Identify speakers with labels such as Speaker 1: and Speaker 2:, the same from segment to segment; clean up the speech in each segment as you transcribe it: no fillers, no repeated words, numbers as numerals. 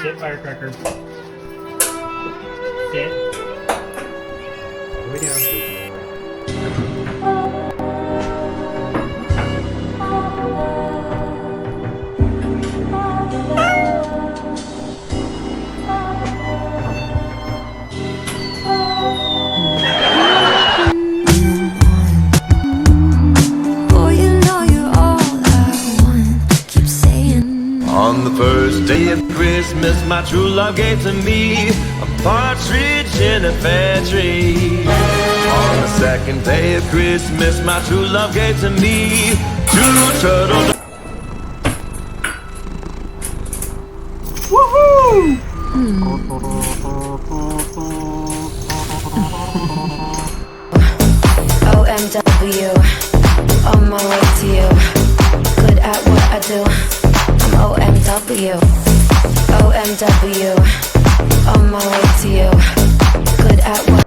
Speaker 1: Sit, firecracker. Sit. All the way down.
Speaker 2: On the first day of Christmas, my true love gave to me a partridge in a pear tree. On the second day of Christmas, my true love gave to me two turtle doves.
Speaker 1: Woohoo!
Speaker 3: OMW, on my way to you. Good at what I do. I'm OMW, OMW, on my way to you. Good at what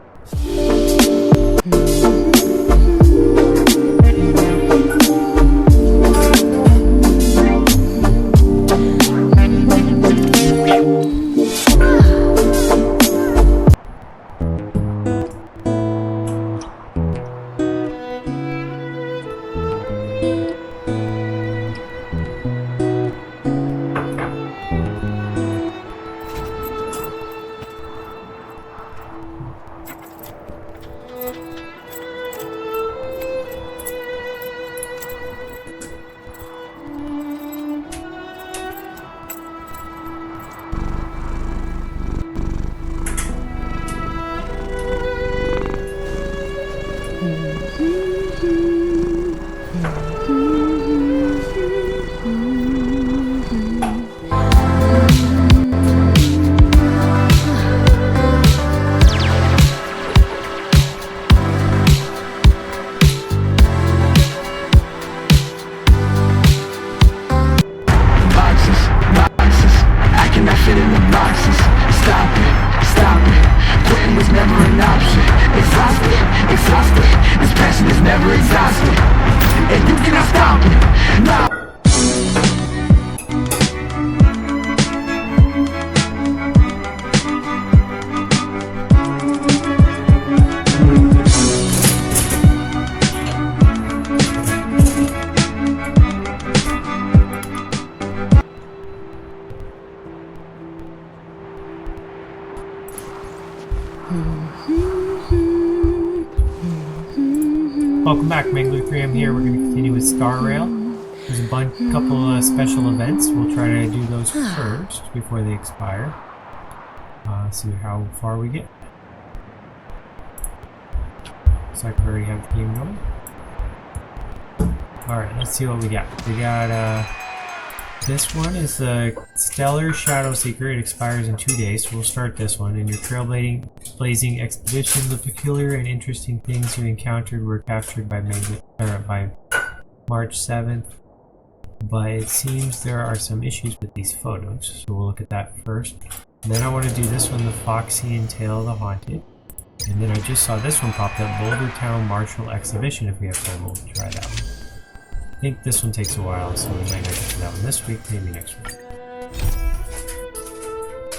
Speaker 1: Welcome back, Mangler 3. I'm here. We're going to continue with Star Rail. There's a couple special events. We'll try to do those first before they expire. See how far we get. Looks like we already have the game going. Alright, let's see what we got. We got this one is the Stellar Shadow Seeker. It expires in 2 days, so we'll start this one. In your trailblazing expedition, the peculiar and interesting things you encountered were captured by March 7th. But it seems there are some issues with these photos, so we'll look at that first. And then I want to do this one, the Foxy and Tale of the Haunted. And then I just saw this one pop up, Boulder Town Martial Exhibition. If we have time, we'll try that one. I think this one takes a while, so we might not get to that one this week, maybe next week.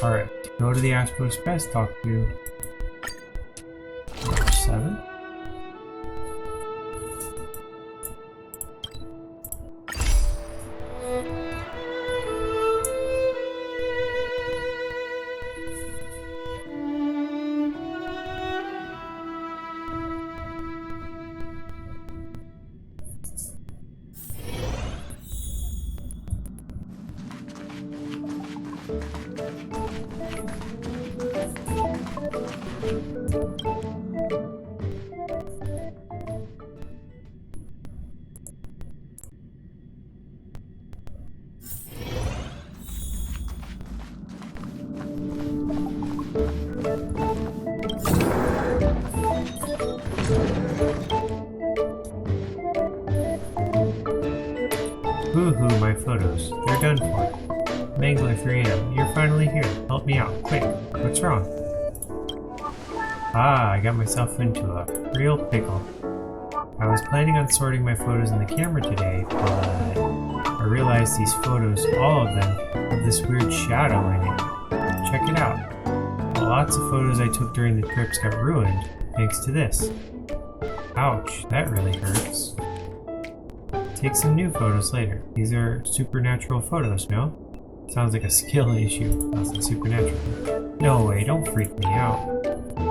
Speaker 1: Alright, go to the Astro Express, talk to March 7th. Boo-hoo, my photos. They're done for. Mangler 3am, you're finally here. Help me out, quick. What's wrong? Ah, I got myself into a real pickle. I was planning on sorting my photos in the camera today, but I realized these photos, all of them, have this weird shadow in it. Check it out. Lots of photos I took during the trips got ruined thanks to this. Ouch, that really hurts. Take some new photos later. These are supernatural photos, no? Sounds like a skill issue. That's not supernatural. No way, don't freak me out.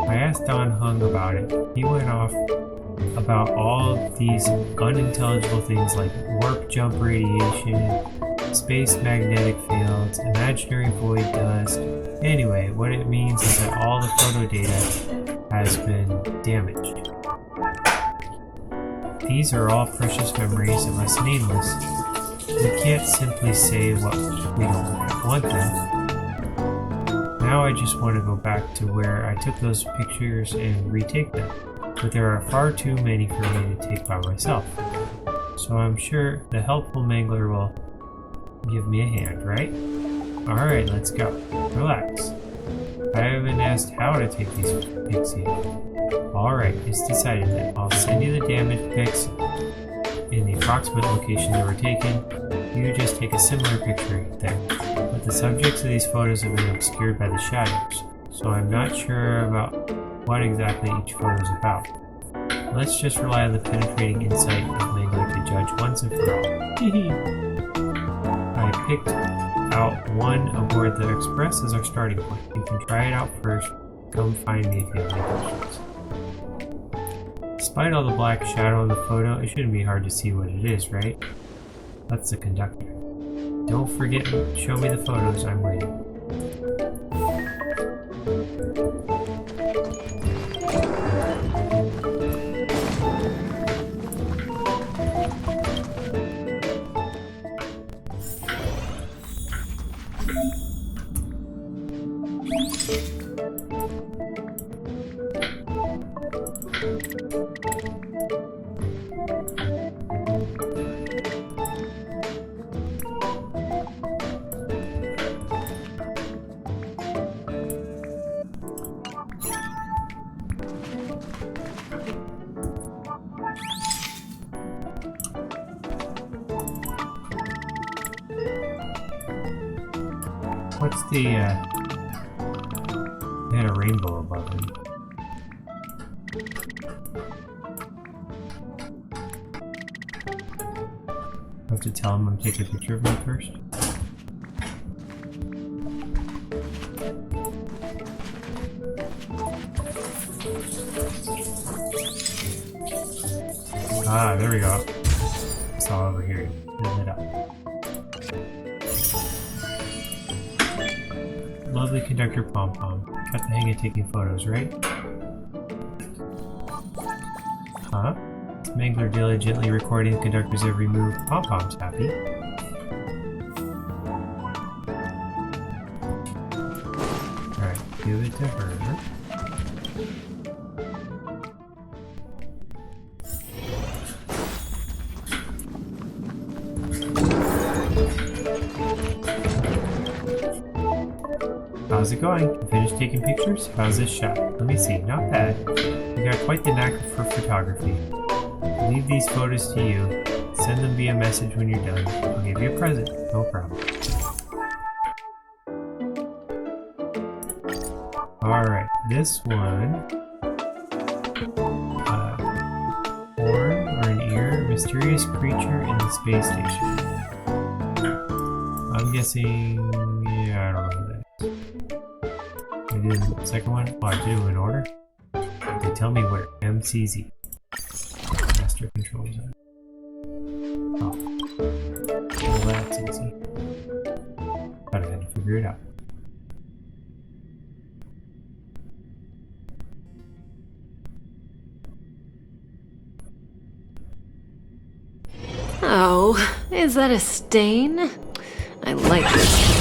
Speaker 1: I asked Don Hung about it. He went off about all these unintelligible things like warp jump radiation, space magnetic fields, imaginary void dust. Anyway, what it means is that all the photo data has been damaged. These are all precious memories of us nameless. We can't simply say what we don't want them. Now I just want to go back to where I took those pictures and retake them. But there are far too many for me to take by myself. So I'm sure the helpful Mangler will give me a hand, right? Alright, let's go. Relax. I haven't asked how to take these pics yet. Alright, it's decided then. I'll send you the damaged pics in the approximate location they were taken. You just take a similar picture there. But the subjects of these photos have been obscured by the shadows, so I'm not sure about what exactly each photo is about. Let's just rely on the penetrating insight of Mangler to judge once and for all. I picked out one aboard the Express as our starting point. You can try it out first. Come find me if you have any questions. Despite all the black shadow in the photo, it shouldn't be hard to see what it is, right? That's the conductor. Don't forget to show me the photos. I'm waiting. What's the, they had a rainbow above him. I have to tell him I'm taking a picture of him first. Ah, there we go. It's all over here. Build it up. Lovely conductor pom-pom. Got the hang of taking photos, right? Huh? Is Mangler diligently recording the conductor's every move? Pom-pom's happy. Alright, give it to her. How's it going? You finished taking pictures? How's this shot? Let me see. Not bad. You got quite the knack for photography. I'll leave these photos to you. Send them via message when you're done. I'll give you a present. No problem. Alright, this one. Horn or an ear? Mysterious creature in the space station. I'm guessing. Yeah, I don't know who that is. I did the second one. Oh, I did it in order. They tell me where. MCZ. Master control zone. Oh. Well, that's easy. But I had to figure it out.
Speaker 4: Oh, is that a stain? I like this paint.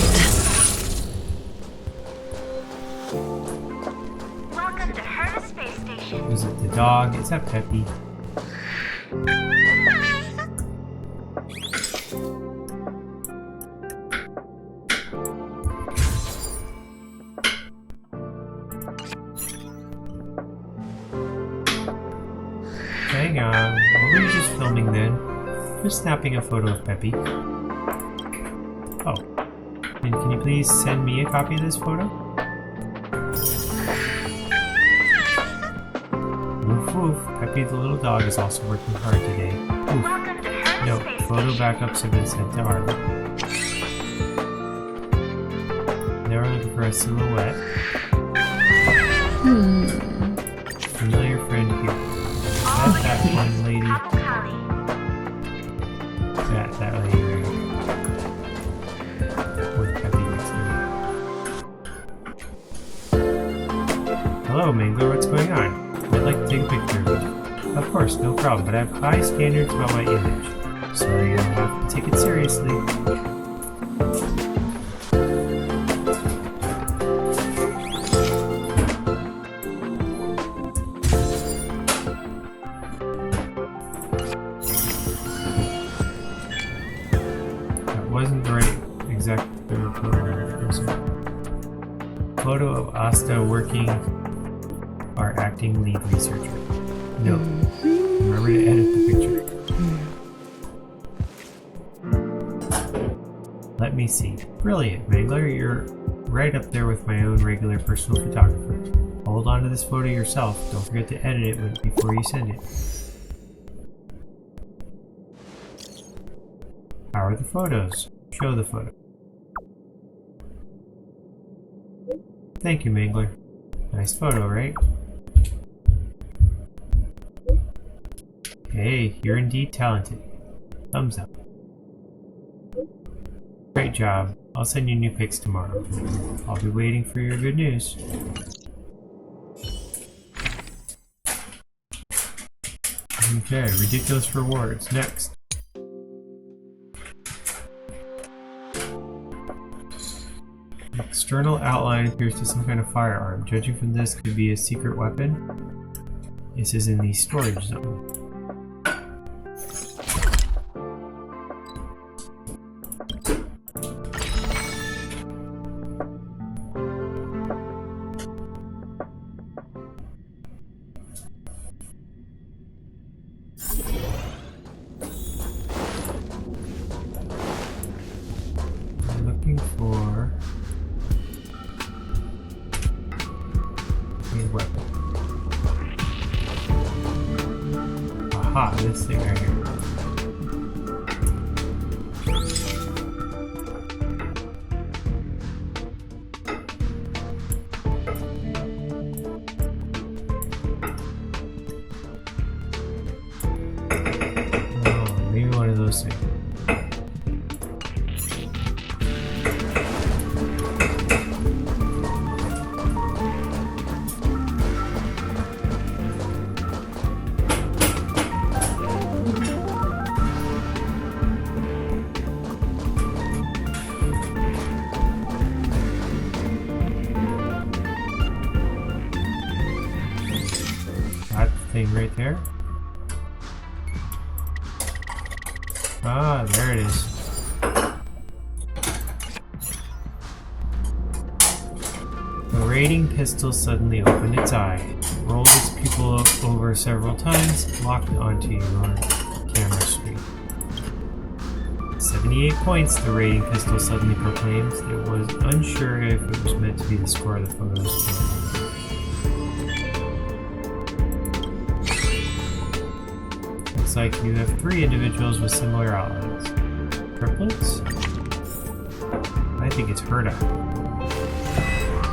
Speaker 5: Welcome to Herma Space Station.
Speaker 1: Is it the dog? Is that Peppy? Hang on. What were you just filming then? Just snapping a photo of Peppy. Oh. And can you please send me a copy of this photo? Woof woof. Peppy the little dog is also working hard today. Oof.
Speaker 5: Welcome to Hermes
Speaker 1: No,
Speaker 5: Space
Speaker 1: photo
Speaker 5: Station.
Speaker 1: backups have been sent to Arlo. Now we're looking for a silhouette. Familiar friend here. That's that one lady.
Speaker 5: Apple
Speaker 1: That lady right here. With Peppy next to her. Hello, Mangler, what's going on? I'd like to take a picture of you. Of course, no problem, but I have high standards about my image, so you'll have to take it seriously. That wasn't the right exact photo of Asta working our acting lead researcher. No. Remember to edit the picture. Let me see. Brilliant, Mangler. You're right up there with my own regular personal photographer. Hold on to this photo yourself. Don't forget to edit it before you send it. How are the photos? Show the photo. Thank you, Mangler. Nice photo, right? Hey, you're indeed talented. Thumbs up. Great job. I'll send you new pics tomorrow. I'll be waiting for your good news. Okay, ridiculous rewards. Next. External outline appears to some kind of firearm. Judging from this, could be a secret weapon. This is in the storage zone. I'm looking for a weapon. Aha, this thing right here. Oh, maybe one of those things. That thing right there. Ah, there it is. The raiding pistol suddenly opened its eye, rolled its pupil over several times, locked onto your camera screen. 78 points, the raiding pistol suddenly proclaims. It was unsure if it was meant to be the score of the photos. Looks like you have 3 individuals with similar outlines. Triplets? I think it's Herda.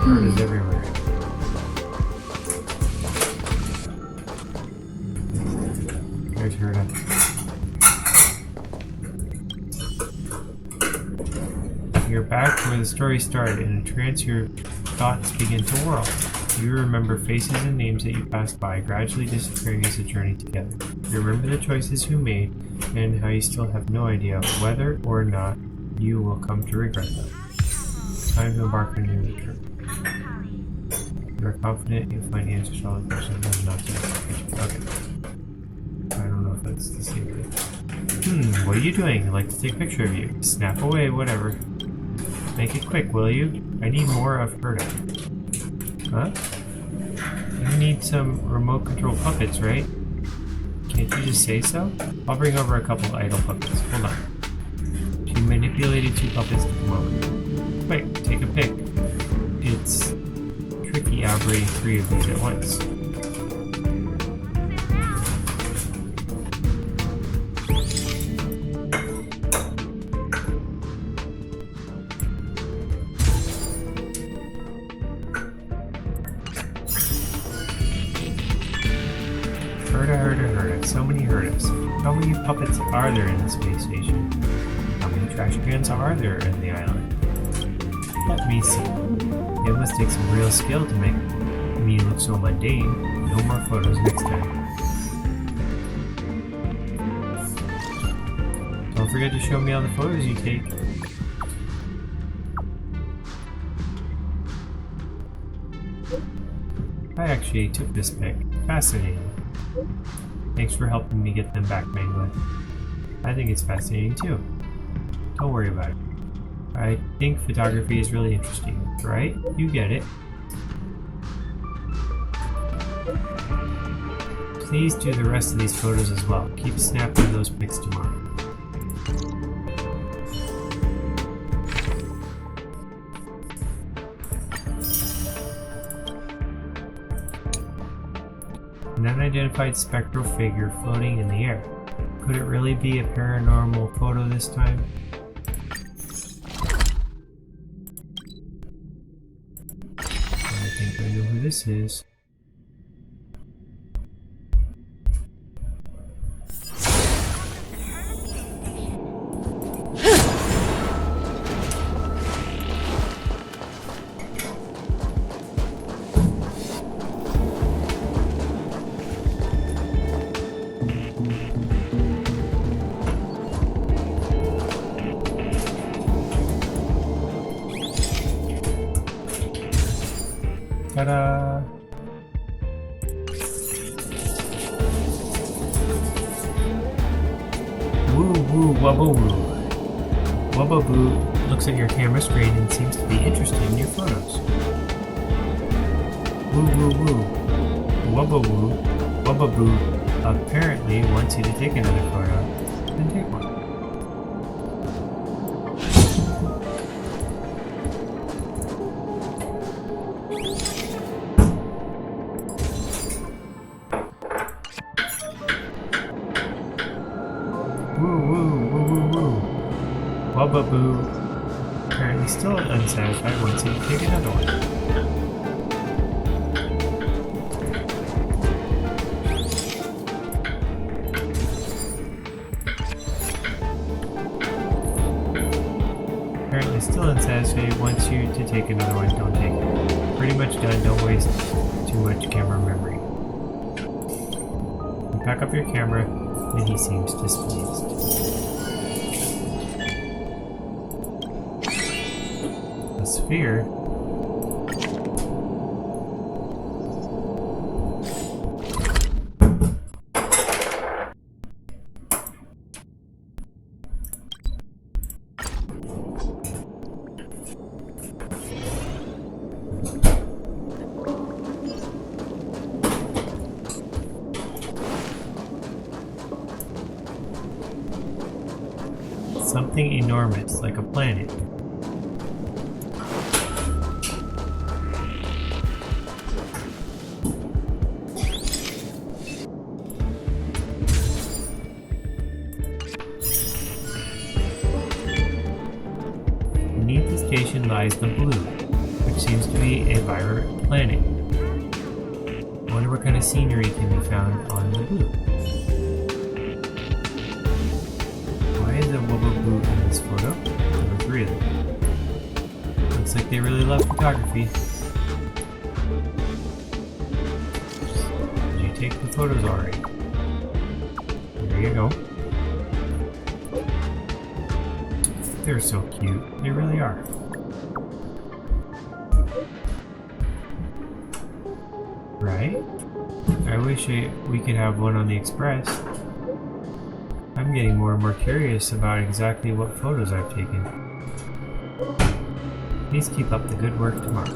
Speaker 1: Herda's everywhere. There's Herda. You're back to where the story started. In a trance, your thoughts begin to whirl. You remember faces and names that you passed by, gradually disappearing as the journey together. You remember the choices you made, and how you still have no idea whether or not you will come to regret them. Time to embark on a new adventure. You are confident you'll find answers to all the questions and not to Okay. I don't know if that's the same thing. What are you doing? I'd like to take a picture of you. Snap away, whatever. Make it quick, will you? I need more of Herda. Huh? You need some remote control puppets, right? Can't you just say so? I'll bring over a couple idle puppets. Hold on. She manipulated 2 puppets to come over. Quick, take a pic. It's tricky operating 3 of these at once. Herta, so many Hertas. How many puppets are there in the space station? How many trash cans are there in the island? Let me see. It must take some real skill to make me look so mundane. No more photos next time. Don't forget to show me all the photos you take. I actually took this pic. Fascinating. Thanks for helping me get them back, Manglet. I think it's fascinating too. Don't worry about it. I think photography is really interesting, right? You get it. Please do the rest of these photos as well. Keep snapping those pics tomorrow. An unidentified spectral figure floating in the air. Could it really be a paranormal photo this time? I think I know who this is. Ta-da! Woo woo wubba woo. Wubba boo looks at your camera screen and seems to be interested in your photos. Woo woo woo. Wubba woo. Wubba boo apparently wants you to take another photo. Then take one. Wubba Boo apparently still unsatisfied wants you to take another one. Apparently still unsatisfied wants you to take another one. Don't take it. Pretty much done. Don't waste too much camera memory. You pack up your camera and he seems displeased. Sphere. Something enormous, like a planet. Beneath the station lies the blue, which seems to be a vibrant planet. I wonder what kind of scenery can be found on the blue. Why is a Wubba Boo in this photo? There were 3 of them. Looks like they really love photography. Did you take the photos already? There you go. They're so cute. They really are. Right? I wish we could have one on the Express. I'm getting more and more curious about exactly what photos I've taken. Please keep up the good work tomorrow.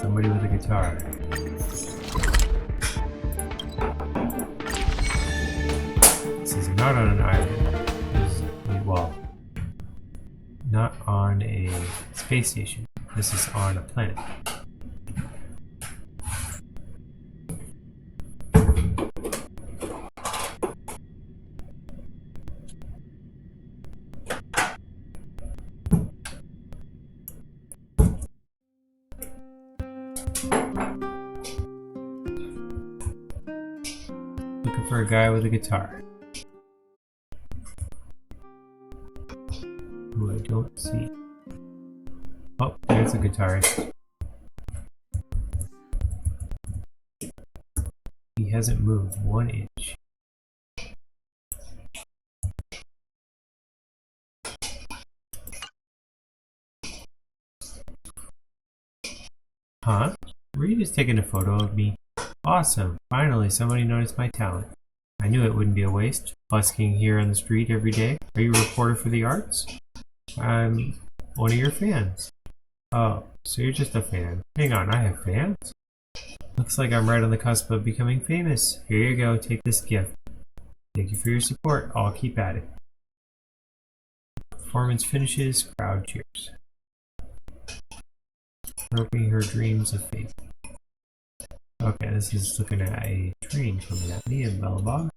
Speaker 1: Somebody with a guitar. not on an island. Well, not on a space station. This is on a planet. Looking for a guy with a guitar. Who I don't see. Oh, there's a guitarist. He hasn't moved 1 inch. Huh? Were you just taking a photo of me? Awesome! Finally, somebody noticed my talent. I knew it wouldn't be a waste, busking here on the street every day. Are you a reporter for the arts? I'm one of your fans. Oh, so you're just a fan. Hang on, I have fans? Looks like I'm right on the cusp of becoming famous. Here you go, take this gift. Thank you for your support. I'll keep at it. Performance finishes, crowd cheers. Roping her dreams of fame. Okay, this is looking at a train coming at me in Bellabog.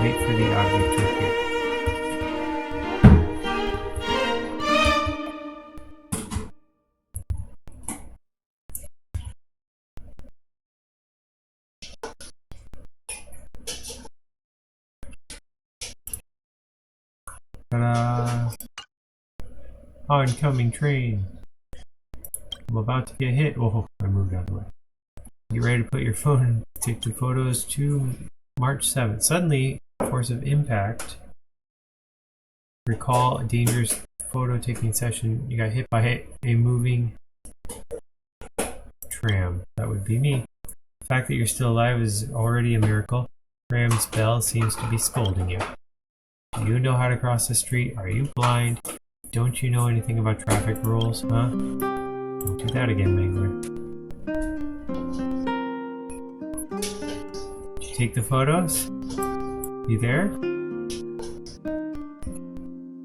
Speaker 1: Wait for the object to appear. Ta-da! Oncoming train. I'm about to get hit. Oh, I moved out of the way. Get ready to put your phone and take the photos to March 7th. Suddenly, force of impact. Recall a dangerous photo taking session. You got hit by a moving tram. That would be me. The fact that you're still alive is already a miracle. Tram's bell seems to be scolding you. Do you know how to cross the street? Are you blind? Don't you know anything about traffic rules, huh? Don't do that again, Mangler. Did you take the photos? You there?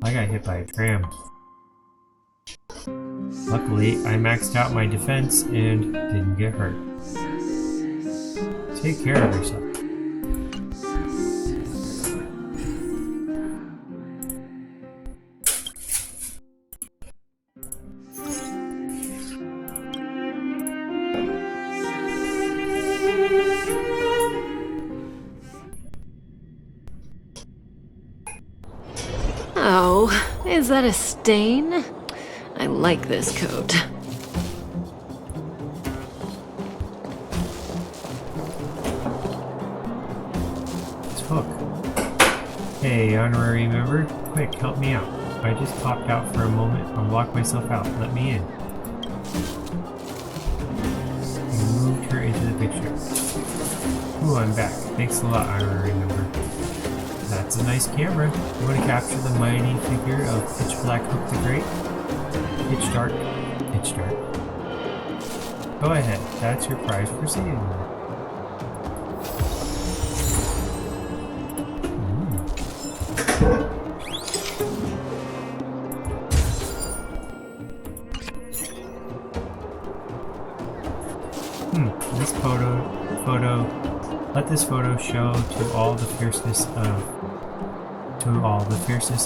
Speaker 1: I got hit by a tram. Luckily, I maxed out my defense and didn't get hurt. Take care of yourself.
Speaker 4: Oh, is that a stain? I like this coat.
Speaker 1: It's Hook. Hey, honorary member, quick, help me out. I just popped out for a moment. I'll lock myself out. Let me in. You moved her into the picture. Ooh, I'm back. Thanks a lot, honorary member. That's a nice camera. You want to capture the mighty figure of Pitch Black Hook the Great? Pitch dark. Pitch dark. Go ahead. That's your prize for seeing them. This photo. Let this photo show to all the fierceness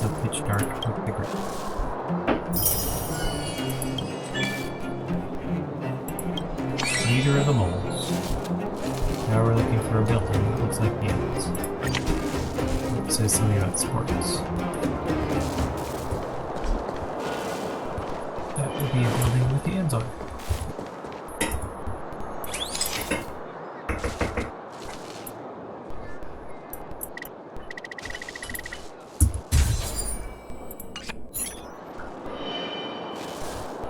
Speaker 1: of Pitch Dark Hook the Great. Leader of the moles. Now we're looking for a building that looks like the ends. It says something about sports. That would be a building with the ends on it.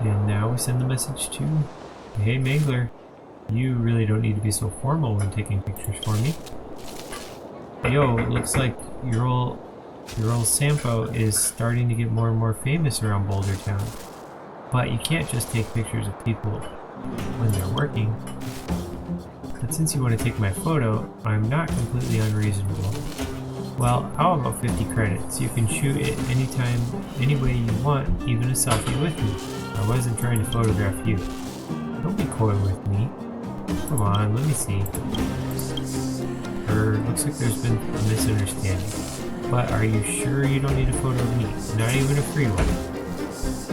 Speaker 1: And now we send the message to, hey Mangler, you really don't need to be so formal when taking pictures for me. Yo, it looks like your old Sampo is starting to get more and more famous around Boulder Town. But you can't just take pictures of people when they're working. But since you want to take my photo, I'm not completely unreasonable. Well, how about 50 credits? You can shoot it anytime, any way you want, even a selfie with me. I wasn't trying to photograph you. Don't be coy with me. Come on, let me see. Looks like there's been a misunderstanding. But are you sure you don't need a photo of me? Not even a free one.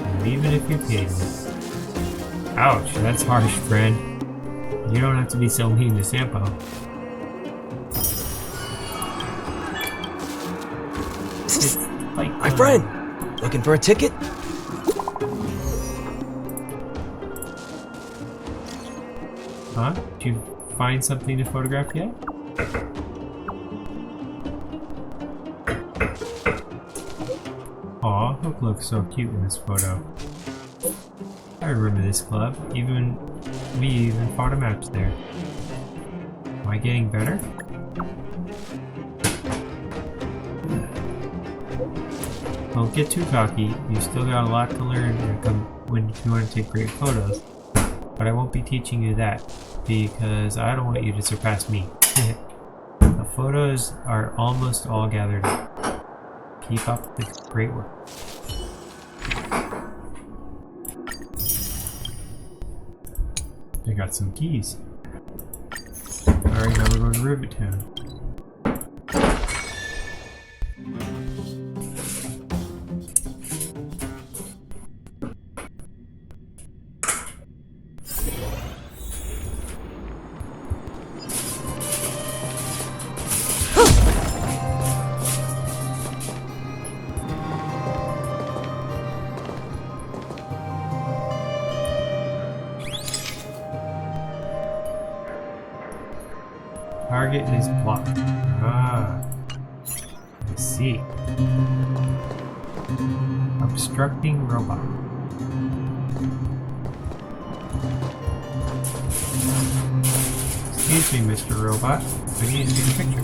Speaker 1: And even if you paid me. Ouch, that's harsh, friend. You don't have to be so mean to Sampo. It's like
Speaker 6: My friend! Looking for a ticket?
Speaker 1: Huh? Did you find something to photograph yet? Aw, Hook looks so cute in this photo. I remember this club. We even fought a match there. Am I getting better? Don't get too cocky. You still got a lot to learn when you want to take great photos. But I won't be teaching you that, because I don't want you to surpass me. The photos are almost all gathered up. Keep up the great work. I got some keys. Alright, now we're going to Rivet Town. Target is blocked. Ah, I see. Obstructing robot. Excuse me, Mr. Robot. I need to take a picture.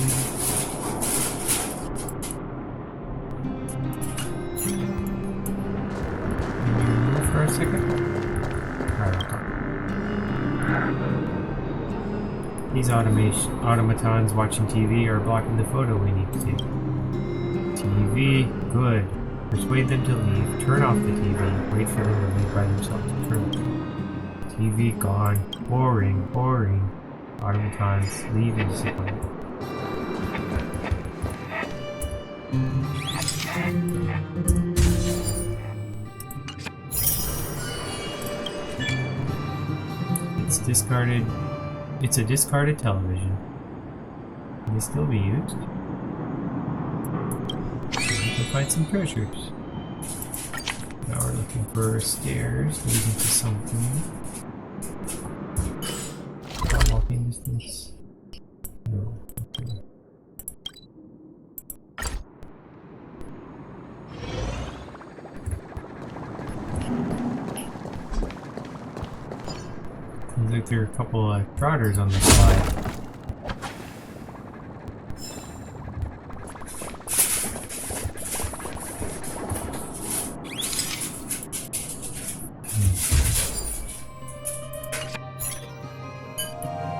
Speaker 1: Can you move for a second? Alright, I'll talk. These automatons watching TV are blocking the photo we need to take. TV, good. Persuade them to leave. Turn off the TV. Wait for them to leave by themselves. Turn it. TV gone. Boring, boring. Automatons, leave and disappoint. It's discarded. It's a discarded television. Can it still be used? We can find some treasures. Now we're looking for stairs leading to something. Walking distance. No. Okay. Seems like there are a couple of trotters on the slide.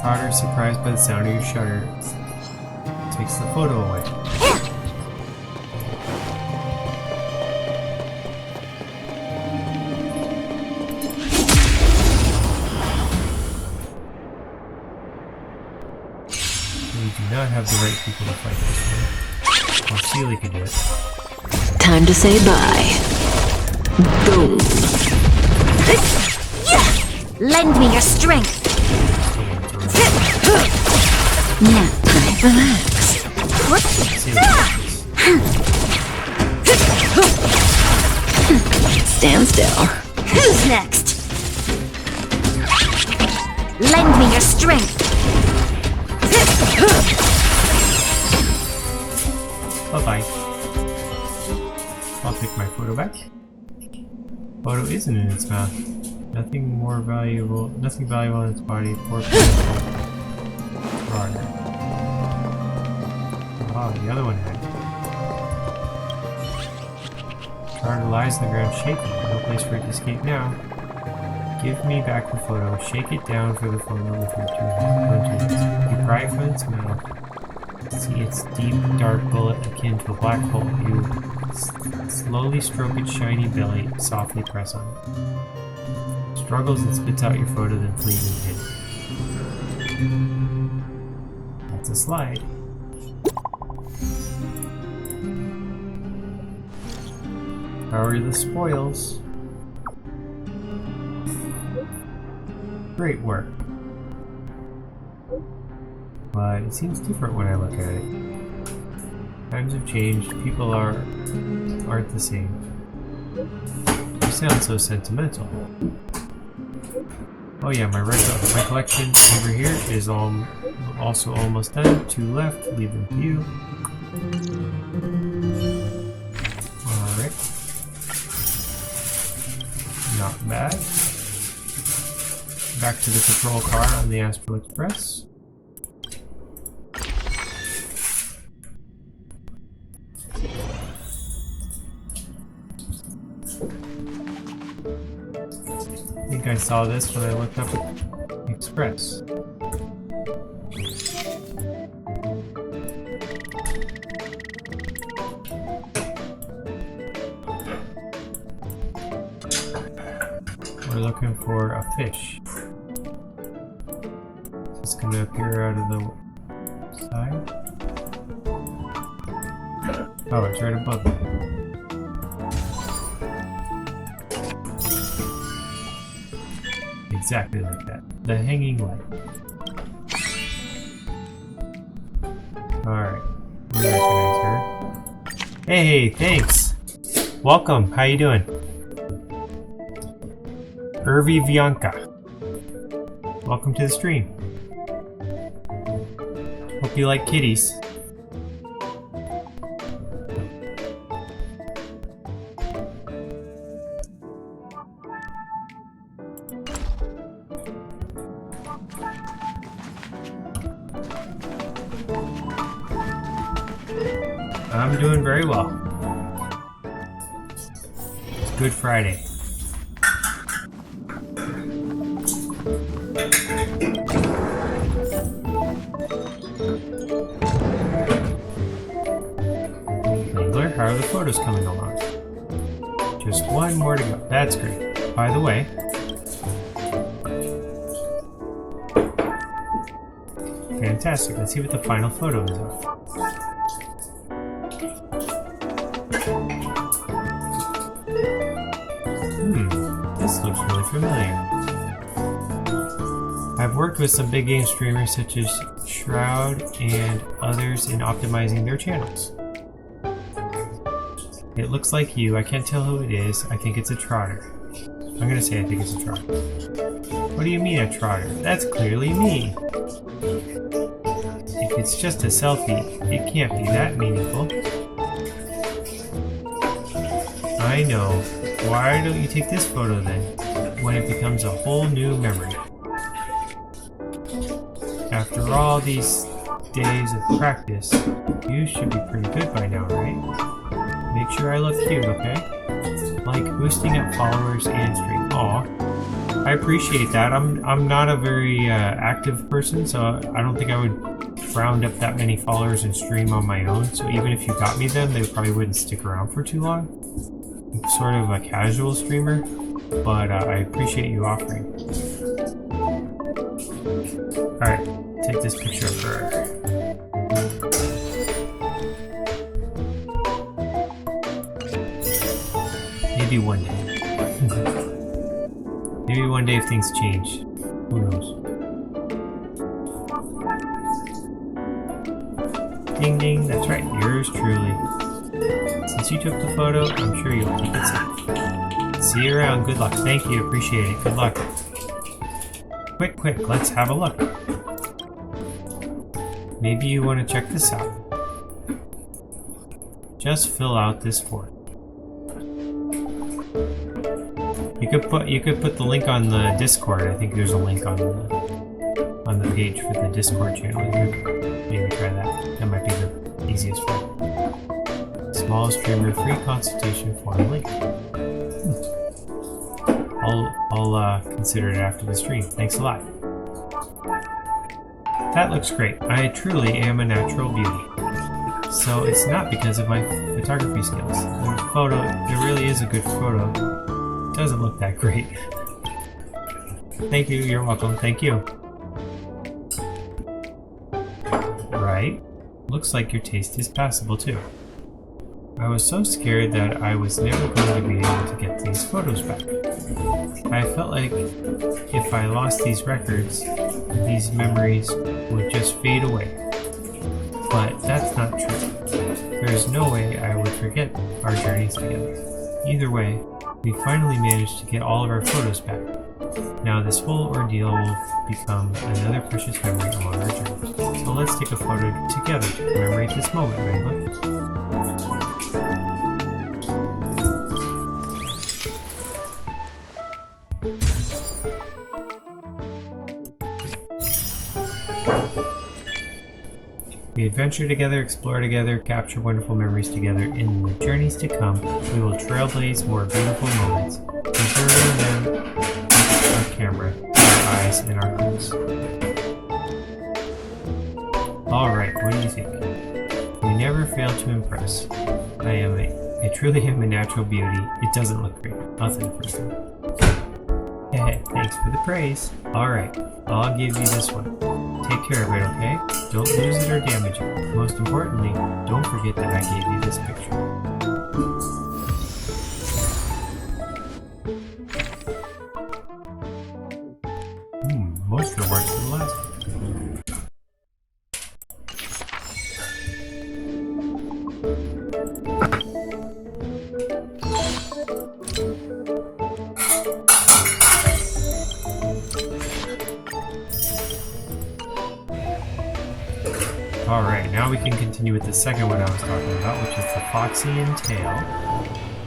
Speaker 1: Trotter, surprised by the sound of your shutter, takes the photo away. We do not have the right people to fight this one. Well, Sealy can do it.
Speaker 4: Time to say bye. Boom.
Speaker 5: Lend me your strength.
Speaker 4: Now, relax. Stand still.
Speaker 5: Who's next? Lend me your strength.
Speaker 1: Bye-bye. I'll take my photo back. Photo isn't in its mouth. Nothing valuable in its body. Poor people. Trotter. Oh, the other one had it. Trotter lies on the ground shaking. No place for it to escape now. Give me back the photo. Shake it down for the photo with your 2 hands. You pry from its mouth. See its deep, dark bullet akin to a black hole. You slowly stroke its shiny belly. Softly press on it. Struggles and spits out your photo, then flees into it. That's a slide. How are the spoils? Great work. But it seems different when I look at it. Times have changed, people aren't the same. You sound so sentimental. Oh yeah, my collection over here is also almost done. 2 left, leave them to you. Alright. Not bad. Back to the patrol car on the Astral Express. I think I saw this when I looked up at Express. We're looking for a fish. It's going to appear out of the side. Oh, it's right above it. Exactly like that. The hanging light. Alright. We recognize her. Hey, thanks! Welcome, how you doing? Irvi Bianca. Welcome to the stream. Hope you like kitties. I'm doing very well. It's Good Friday. How are the photos coming along? Just 1 more to go. That's great. By the way, fantastic. Let's see what the final photo is of. This looks really familiar. I've worked with some big game streamers such as Shroud and others in optimizing their channels. It looks like you. I can't tell who it is. I think it's a trotter. I'm gonna say I think it's a trotter. What do you mean a trotter? That's clearly me. If it's just a selfie, it can't be that meaningful. I know. Why don't you take this photo then, when it becomes a whole new memory? After all these days of practice, you should be pretty good by now, right? Make sure I look cute, okay? Like boosting up followers and stream. Aw, I appreciate that. I'm not a very active person, so I don't think I would round up that many followers and stream on my own. So even if you got me them, they probably wouldn't stick around for too long. I'm sort of a casual streamer, but I appreciate you offering. All right, take this picture of her. Maybe one day. Maybe one day if things change. Who knows? Ding ding, that's right, yours truly. Since you took the photo, I'm sure you'll keep it safe. See you around, good luck. Thank you, appreciate it, good luck. Quick, let's have a look. Maybe you want to check this out. Just fill out this form. You could put the link on the Discord. I think there's a link on the page for the Discord channel. Maybe try that. That might be the easiest way. Small streamer free consultation form link. All I'll consider it after the stream. Thanks a lot. That looks great. I truly am a natural beauty. So it's not because of my photography skills. The photo, there really is a good photo. It doesn't look that great. Thank you, you're welcome, thank you. Right. Looks like your taste is passable too. I was so scared that I was never going to be able to get these photos back. I felt like if I lost these records, these memories would just fade away. But that's not true. There's no way I would forget our journeys together. Either way, we finally managed to get all of our photos back. Now this whole ordeal will become another precious memory along our journey. So let's take a photo together to commemorate this moment, Rainbow. We adventure together, explore together, capture wonderful memories together. In the journeys to come, we will trailblaze more beautiful moments, preserving them with our camera, our eyes, and our hearts. Alright, what do you think? We never fail to impress. I truly am a natural beauty. It doesn't look great. I'll say the first one. Hey, thanks for the praise. Alright, I'll give you this one. Take care of it, okay? Don't lose it or damage it. Most importantly, don't forget that I gave you this picture. Most rewards for the last one. Alright, now we can continue with the second one I was talking about, which is the Foxian Tale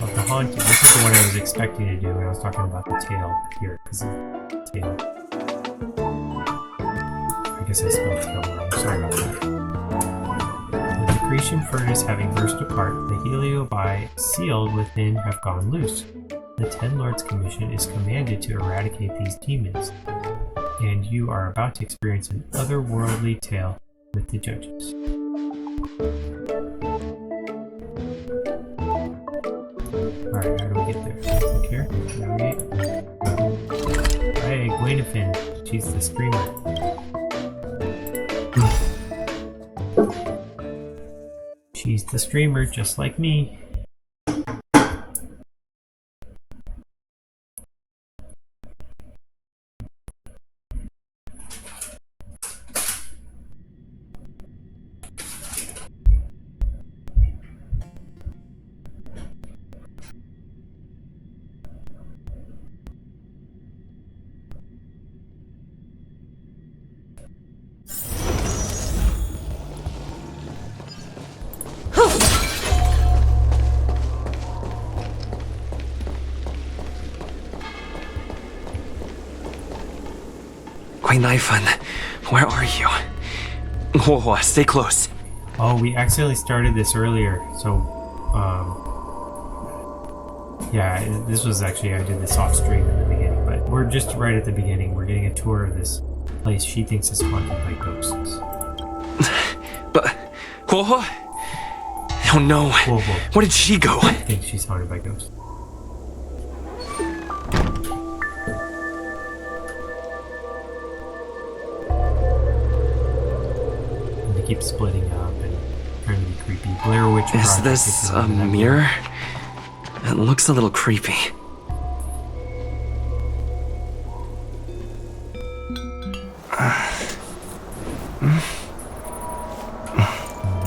Speaker 1: of the Haunted. This is the one I was expecting to do when I was talking about the tail here, because of the tail. I guess I spelled tail wrong, sorry about that. The Decretian furnace having burst apart, the heliobi sealed within have gone loose. The Ten Lords Commission is commanded to eradicate these demons, and you are about to experience an otherworldly tale with the judges. Alright, how do we get there? Click here, navigate. Hey, Gwendoline, she's the screamer. She's the streamer, just like me.
Speaker 6: Nathan, where are you? Whoa, stay close.
Speaker 1: Oh, we accidentally started this earlier, so, yeah, this was actually, I did this off stream in the beginning, but we're just right at the beginning. We're getting a tour of this place she thinks is haunted by ghosts.
Speaker 6: But, Huohuo? Oh no,
Speaker 1: Huohuo.
Speaker 6: where did she go?
Speaker 1: I think she's haunted by ghosts. Keep splitting up and trying to be creepy. Blair Witch Project.
Speaker 6: Is this a mirror? It looks a little creepy.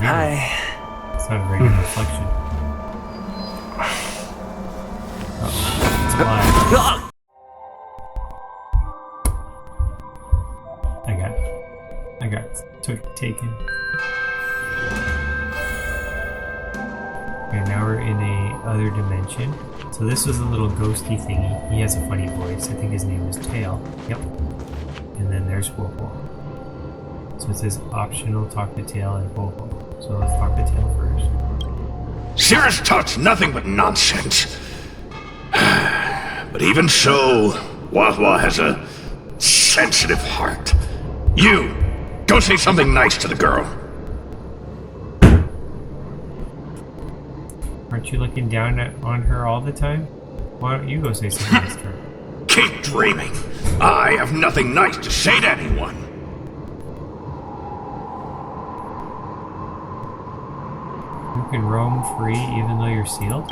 Speaker 6: Hi.
Speaker 1: It's not a very good reflection. Uh-oh. It's alive. I got taken. Okay, now we're in a other dimension. So this was a little ghosty thingy. He has a funny voice. I think his name is Tail. Yep. And then there's Huohuo. So it says optional talk to Tail and Huohuo. So let's talk to Tail first.
Speaker 7: Cirrus talks nothing but nonsense. But even so, Wah has a sensitive heart. You, go say something nice to the girl.
Speaker 1: Aren't you looking down on her all the time? Why don't you go say something nice to her?
Speaker 7: Keep dreaming. I have nothing nice to say to anyone.
Speaker 1: You can roam free even though you're sealed?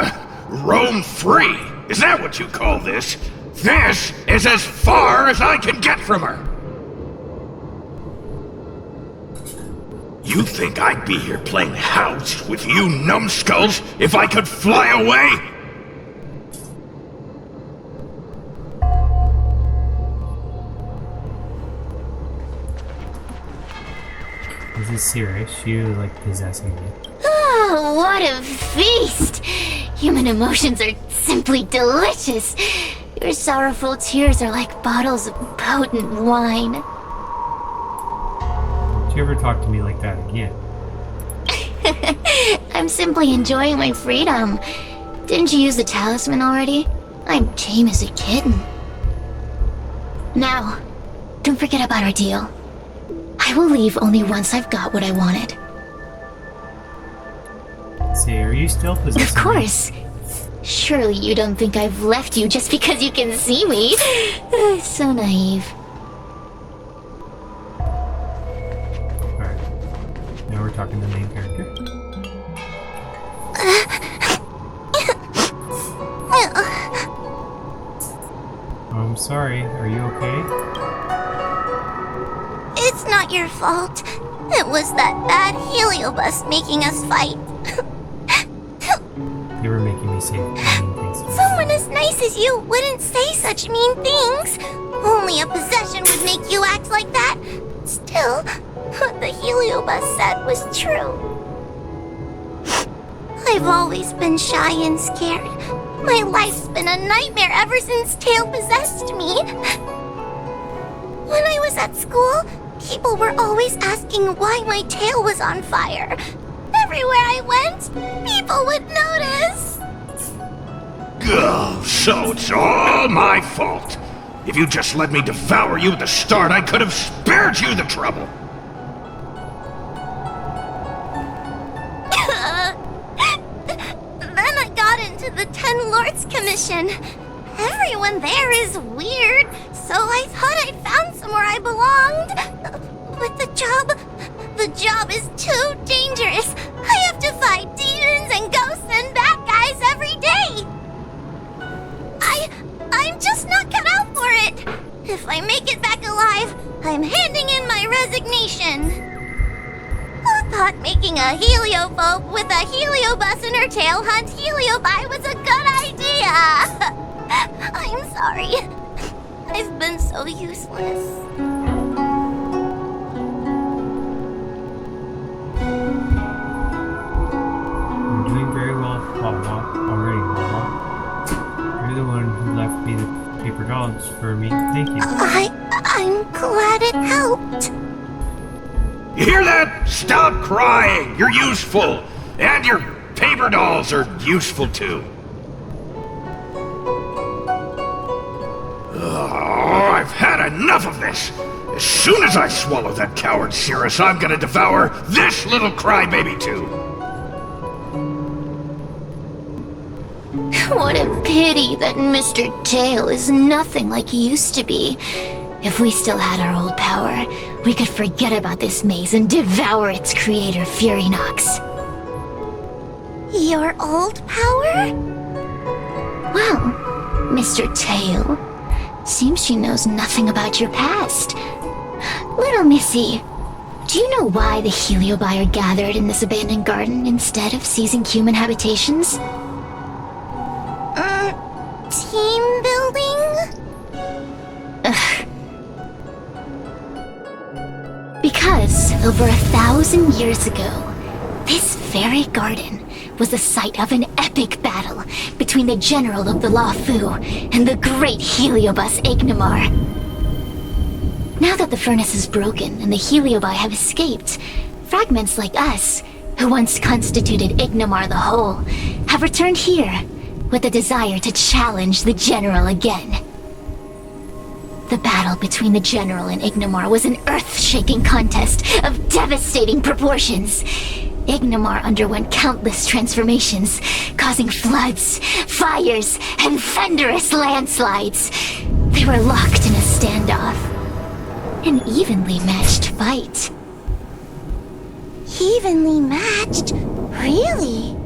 Speaker 7: Roam free? Is that what you call this? This is as far as I can get from her. You think I'd be here playing house with you numbskulls if I could fly away?
Speaker 1: Is this serious? You like possessing me?
Speaker 8: Oh, what a feast! Human emotions are simply delicious. Your sorrowful tears are like bottles of potent wine.
Speaker 1: Don't you ever talk to me like that again?
Speaker 8: I'm simply enjoying my freedom. Didn't you use the talisman already? I'm tame as a kitten. Now, don't forget about our deal. I will leave only once I've got what I wanted.
Speaker 1: Say, are you still possessing
Speaker 8: Of course. Surely you don't think I've left you just because you can see me. So naive.
Speaker 1: Alright. Now we're talking to the main character. I'm sorry, are you okay?
Speaker 8: It's not your fault. It was that bad heliobus making us fight.
Speaker 1: You were making me say mean things to me.
Speaker 8: Someone as nice as you wouldn't say such mean things. Only a possession would make you act like that. Still, what the heliobus said was true. I've always been shy and scared. My life's been a nightmare ever since Tail possessed me. When I was at school, people were always asking why my tail was on fire. Everywhere I went, people would notice.
Speaker 7: Oh, so it's all my fault. If you just let me devour you at the start, I could have spared you the trouble.
Speaker 8: Then I got into the Ten Lords Commission. Everyone there is weird, so I thought I'd found somewhere I belonged. But the job is too dangerous. I have to fight demons and ghosts and bad guys every day. I'm just not cut out for it. If I make it back alive, I'm handing in my resignation. Who thought making a heliophobe with a heliobus in her tail hunt heliobi was a good idea? I'm sorry. I've been so useless.
Speaker 1: You're doing very well, Wawa. Already, Wawa. You're the one who left me the paper dolls for me. Thank you.
Speaker 8: I'm glad it helped.
Speaker 7: You hear that? Stop crying. You're useful. And your paper dolls are useful too. Oh, I've had enough of this. As soon as I swallow that coward Cirrus, I'm gonna devour this little crybaby too.
Speaker 8: What a pity that Mr. Tail is nothing like he used to be. If we still had our old power, we could forget about this maze and devour its creator, Furynox. Your old power? Well, Mr. Tail, seems she knows nothing about your past. Little Missy, do you know why the heliobi are gathered in this abandoned garden instead of seizing human habitations? Team building? Because over 1,000 years ago, this very garden was the site of an epic battle between the general of the Lafu and the great heliobus Ignamar. Now that the furnace is broken and the heliobi have escaped, fragments like us, who once constituted Ignamar the Whole, have returned here with a desire to challenge the general again. The battle between the General and Ignomar was an earth-shaking contest of devastating proportions. Ignomar underwent countless transformations, causing floods, fires, and thunderous landslides. They were locked in a standoff. An evenly matched fight.
Speaker 9: Evenly matched? Really?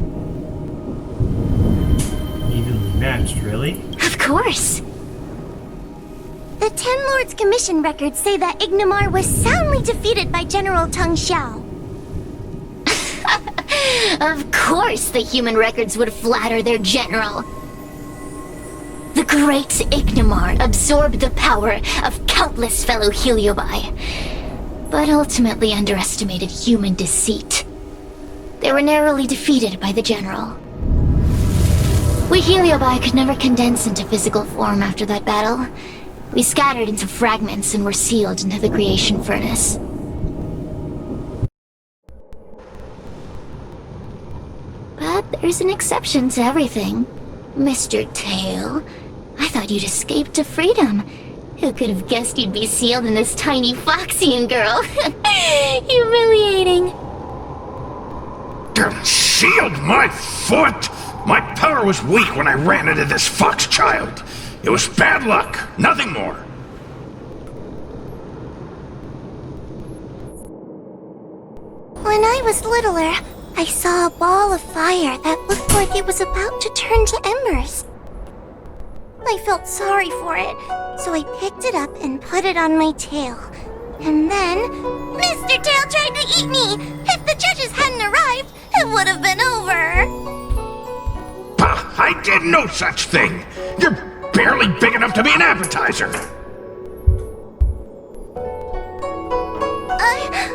Speaker 1: Evenly matched, really?
Speaker 8: Of course.
Speaker 9: The Ten Lords Commission records say that Ignomar was soundly defeated by General Tang Xiao.
Speaker 8: Of course the human records would flatter their general. The great Ignomar absorbed the power of countless fellow Heliobi, but ultimately underestimated human deceit. They were narrowly defeated by the general. We Heliobi could never condense into physical form after that battle. We scattered into fragments and were sealed into the creation furnace. But there's an exception to everything. Mr. Tail, I thought you'd escaped to freedom. Who could have guessed you'd be sealed in this tiny Foxian girl? Humiliating.
Speaker 7: Sealed my foot? My power was weak when I ran into this fox child. It was bad luck, nothing more.
Speaker 9: When I was littler, I saw a ball of fire that looked like it was about to turn to embers. I felt sorry for it, so I picked it up and put it on my tail. And then, Mr. Tail tried to eat me! If the judges hadn't arrived, it would have been over!
Speaker 7: Bah, I did no such thing! You're barely big enough to be an appetizer!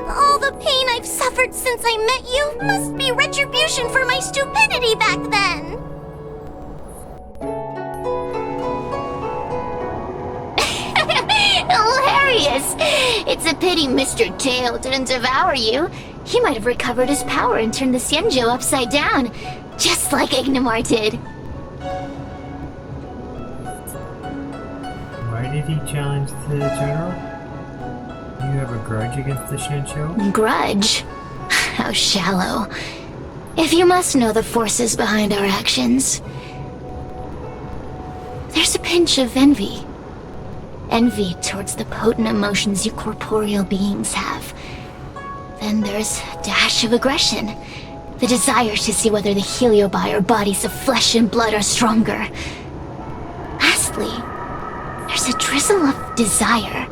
Speaker 9: All the pain I've suffered since I met you must be retribution for my stupidity back then!
Speaker 8: Hilarious! It's a pity Mr. Tail didn't devour you. He might have recovered his power and turned the Xianzhou upside down, just like Ignomar did.
Speaker 1: Why did he challenge the general? You have a grudge against the Xianzhou?
Speaker 8: Grudge? How shallow. If you must know the forces behind our actions, there's a pinch of envy. Envy towards the potent emotions you corporeal beings have. Then there's a dash of aggression. The desire to see whether the Heliobi or bodies of flesh and blood are stronger. Lastly, there's a drizzle of desire.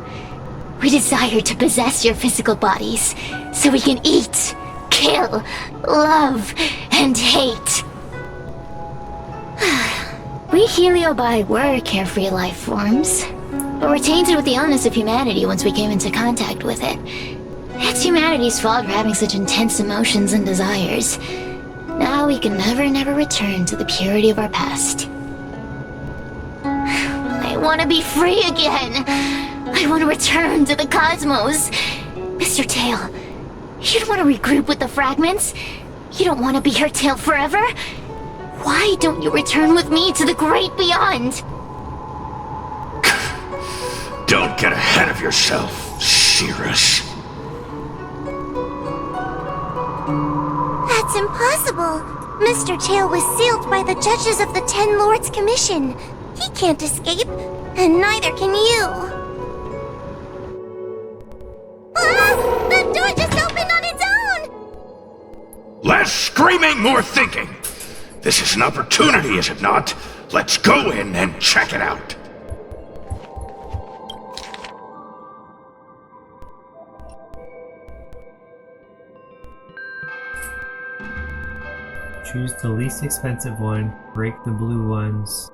Speaker 8: We desire to possess your physical bodies, so we can eat, kill, love, and hate. We Heliobi were carefree life forms, but were tainted with the illness of humanity once we came into contact with it. It's humanity's fault for having such intense emotions and desires. Now we can never return to the purity of our past. I want to be free again. I want to return to the cosmos. Mr. Tail, you don't want to regroup with the fragments? You don't want to be her tail forever? Why don't you return with me to the great beyond?
Speaker 7: Don't get ahead of yourself, Cirrus.
Speaker 9: That's impossible! Mr. Tail was sealed by the judges of the Ten Lords Commission. He can't escape, and neither can you. Ah! The door just opened on its own!
Speaker 7: Less screaming, more thinking. This is an opportunity, is it not? Let's go in and check it out.
Speaker 1: Choose the least expensive one, break the blue ones,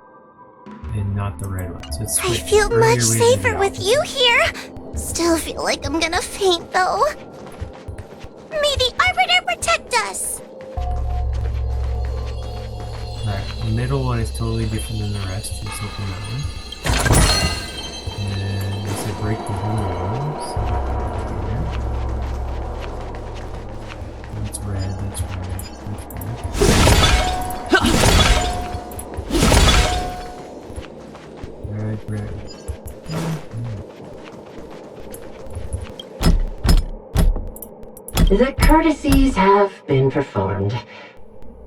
Speaker 1: and not the red ones. So it's
Speaker 9: I
Speaker 1: switch.
Speaker 9: feel
Speaker 1: Earlier
Speaker 9: much
Speaker 1: we did
Speaker 9: safer
Speaker 1: the
Speaker 9: with
Speaker 1: opposite.
Speaker 9: you here. Still feel like I'm gonna faint, though. May the Arbiter protect us!
Speaker 1: Alright, the middle one is totally different than the rest. Let's open that one. And I said break the blue ones. There. That's red, that's red, that's red. Red, red.
Speaker 10: The courtesies have been performed.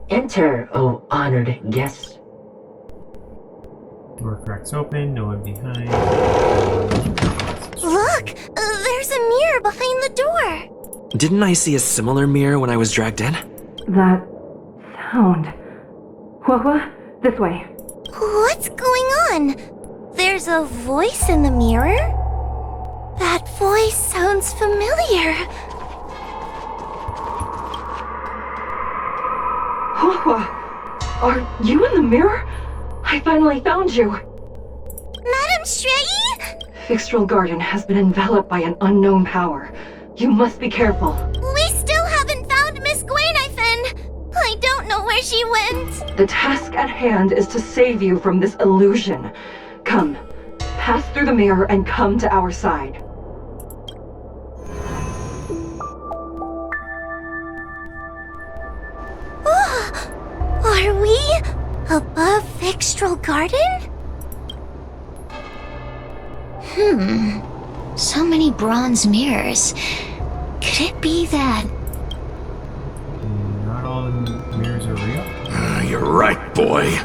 Speaker 10: Enter, O honored guest.
Speaker 1: Door cracks open, no one behind.
Speaker 9: Look! There's a mirror behind the door!
Speaker 6: Didn't I see a similar mirror when I was dragged in?
Speaker 11: That sound. Hua, this way.
Speaker 9: What's going on? There's a voice in the mirror? That voice sounds familiar.
Speaker 11: Hua, are you in the mirror? I finally found you.
Speaker 9: Madame Shrey?
Speaker 11: Fixtral Garden has been enveloped by an unknown power. You must be careful.
Speaker 9: We still haven't found Miss Gwainifin. I don't know where she went.
Speaker 11: The task at hand is to save you from this illusion. Come, pass through the mirror and come to our side.
Speaker 9: Are we above Fixtral Garden?
Speaker 8: So many bronze mirrors. Could it be that...
Speaker 1: Not all the mirrors are real.
Speaker 7: You're right, boy.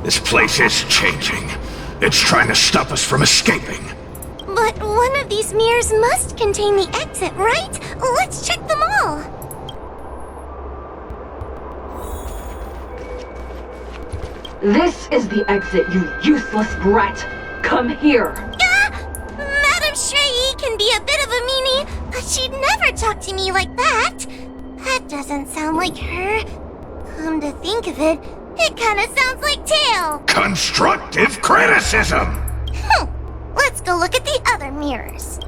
Speaker 7: This place is changing. It's trying to stop us from escaping.
Speaker 9: But one of these mirrors must contain the exit, right? Let's check them all.
Speaker 11: This is the exit, you useless brat. Come here.
Speaker 9: Madame Shrey can be a bit of a meanie, but she'd never talk to me like that. That doesn't sound like her. Come to think of it, it kind of sounds like Tail.
Speaker 7: Constructive criticism!
Speaker 9: Let's go look at the other mirrors.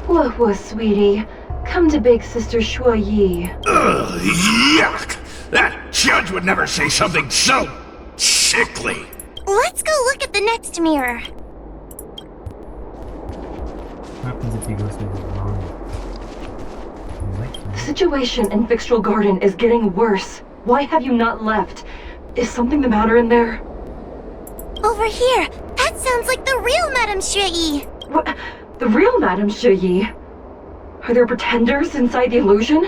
Speaker 11: Hua, sweetie. Come to Big Sister Shuo Yi.
Speaker 7: Ugh, yuck! That judge would never say something so sickly.
Speaker 9: Let's go look at the next mirror.
Speaker 1: What happens if you go through the wrong
Speaker 11: The situation in Fixtral Garden is getting worse. Why have you not left? Is something the matter in there?
Speaker 9: Over here. That sounds like the real Madame Shrey.
Speaker 11: What? The real Madame Shuo Yi? Are there pretenders inside the illusion?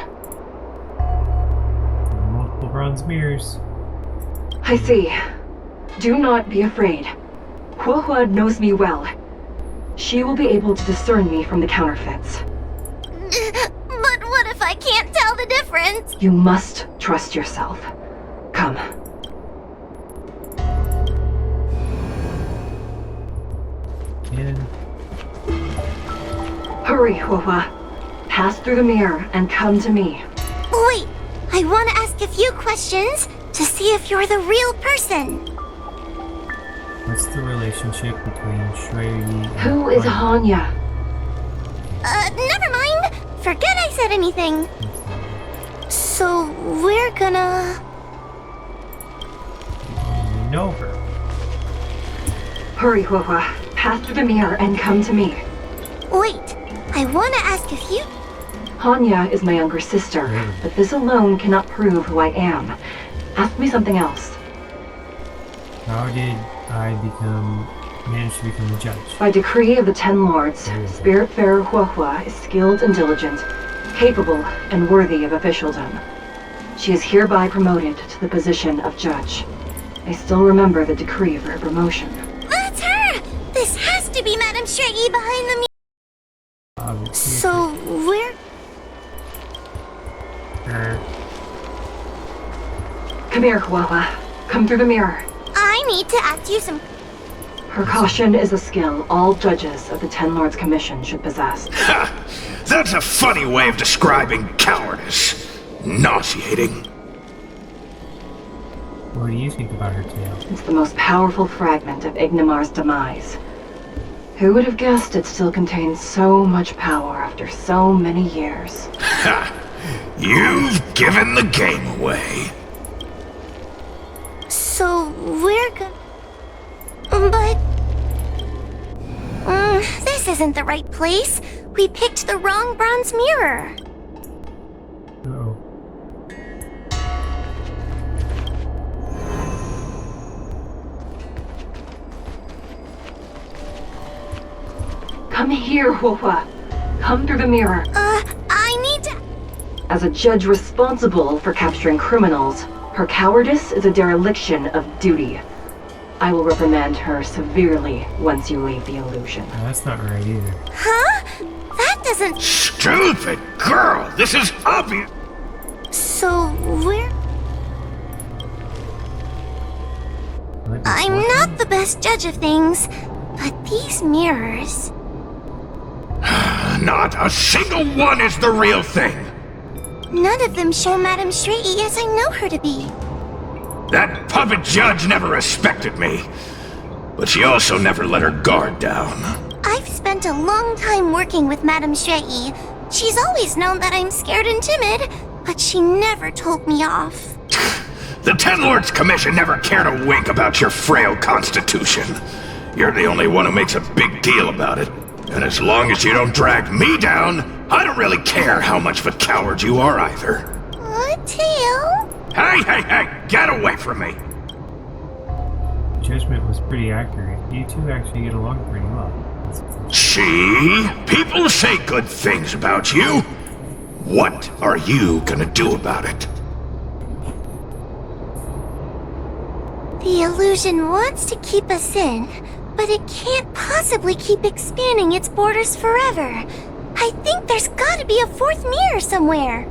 Speaker 1: multiple bronze mirrors.
Speaker 11: I see. Do not be afraid. Hua knows me well. She will be able to discern me from the counterfeits.
Speaker 9: But what if I can't tell the difference?
Speaker 11: You must trust yourself. Come.
Speaker 1: And
Speaker 11: Hurry, Hua. Pass through the mirror and come to me.
Speaker 9: Wait, I want to ask a few questions to see if you're the real person.
Speaker 1: what's the relationship between Shrey and
Speaker 11: Who is Hanya?
Speaker 9: Never mind. Forget I said anything. So, we're gonna...
Speaker 1: know her.
Speaker 11: Hurry, Hua. Pass through the mirror and come to me.
Speaker 9: Wait, I want to ask a few...
Speaker 11: Hanya is my younger sister, but this alone cannot prove who I am. Ask me something else.
Speaker 1: How did I manage to become a judge?
Speaker 11: By decree of the Ten Lords, Spiritfarer Hua is skilled and diligent, capable and worthy of officialdom. She is hereby promoted to the position of judge. I still remember the decree for her promotion.
Speaker 9: That's her! This has to be Madame Shrey behind the mirror. So, we're...
Speaker 11: Come here, Hua. Come through the mirror.
Speaker 9: I need to ask you some...
Speaker 11: Her caution is a skill all judges of the Ten Lords Commission should possess.
Speaker 7: Ha! That's a funny way of describing cowardice. Nauseating.
Speaker 1: What do you think about her tail?
Speaker 11: It's the most powerful fragment of Ignimar's demise. Who would have guessed it still contains so much power after so many years?
Speaker 7: Ha! You've given the game away.
Speaker 9: So, we're gonna... But... this isn't the right place. We picked the wrong bronze mirror.
Speaker 1: Uh-oh.
Speaker 11: Come here, Huohua. Come through the mirror.
Speaker 9: I need to...
Speaker 11: As a judge responsible for capturing criminals, her cowardice is a dereliction of duty. I will reprimand her severely once you leave the illusion.
Speaker 1: No, that's not right either.
Speaker 9: Huh? That doesn't...
Speaker 7: Stupid girl! This is obvious!
Speaker 9: So, we're...
Speaker 1: Like this
Speaker 9: I'm
Speaker 1: one?
Speaker 9: not the best judge of things, but these mirrors...
Speaker 7: Not a single one is the real thing!
Speaker 9: None of them show Madame Straighty as I know her to be.
Speaker 7: That puppet judge never respected me. But she also never let her guard down.
Speaker 9: I've spent a long time working with Madame Straighty. She's always known that I'm scared and timid, but she never told me off.
Speaker 7: The Ten Lords Commission never cared a wink about your frail constitution. You're the only one who makes a big deal about it. And as long as you don't drag me down, I don't really care how much of a coward you are either.
Speaker 9: Tail?
Speaker 7: Hey, get away from me!
Speaker 1: Judgment was pretty accurate. You two actually get along pretty well.
Speaker 7: See? People say good things about you. What are you gonna do about it?
Speaker 9: The illusion wants to keep us in, but it can't possibly keep expanding its borders forever. I think there's gotta be a fourth mirror somewhere.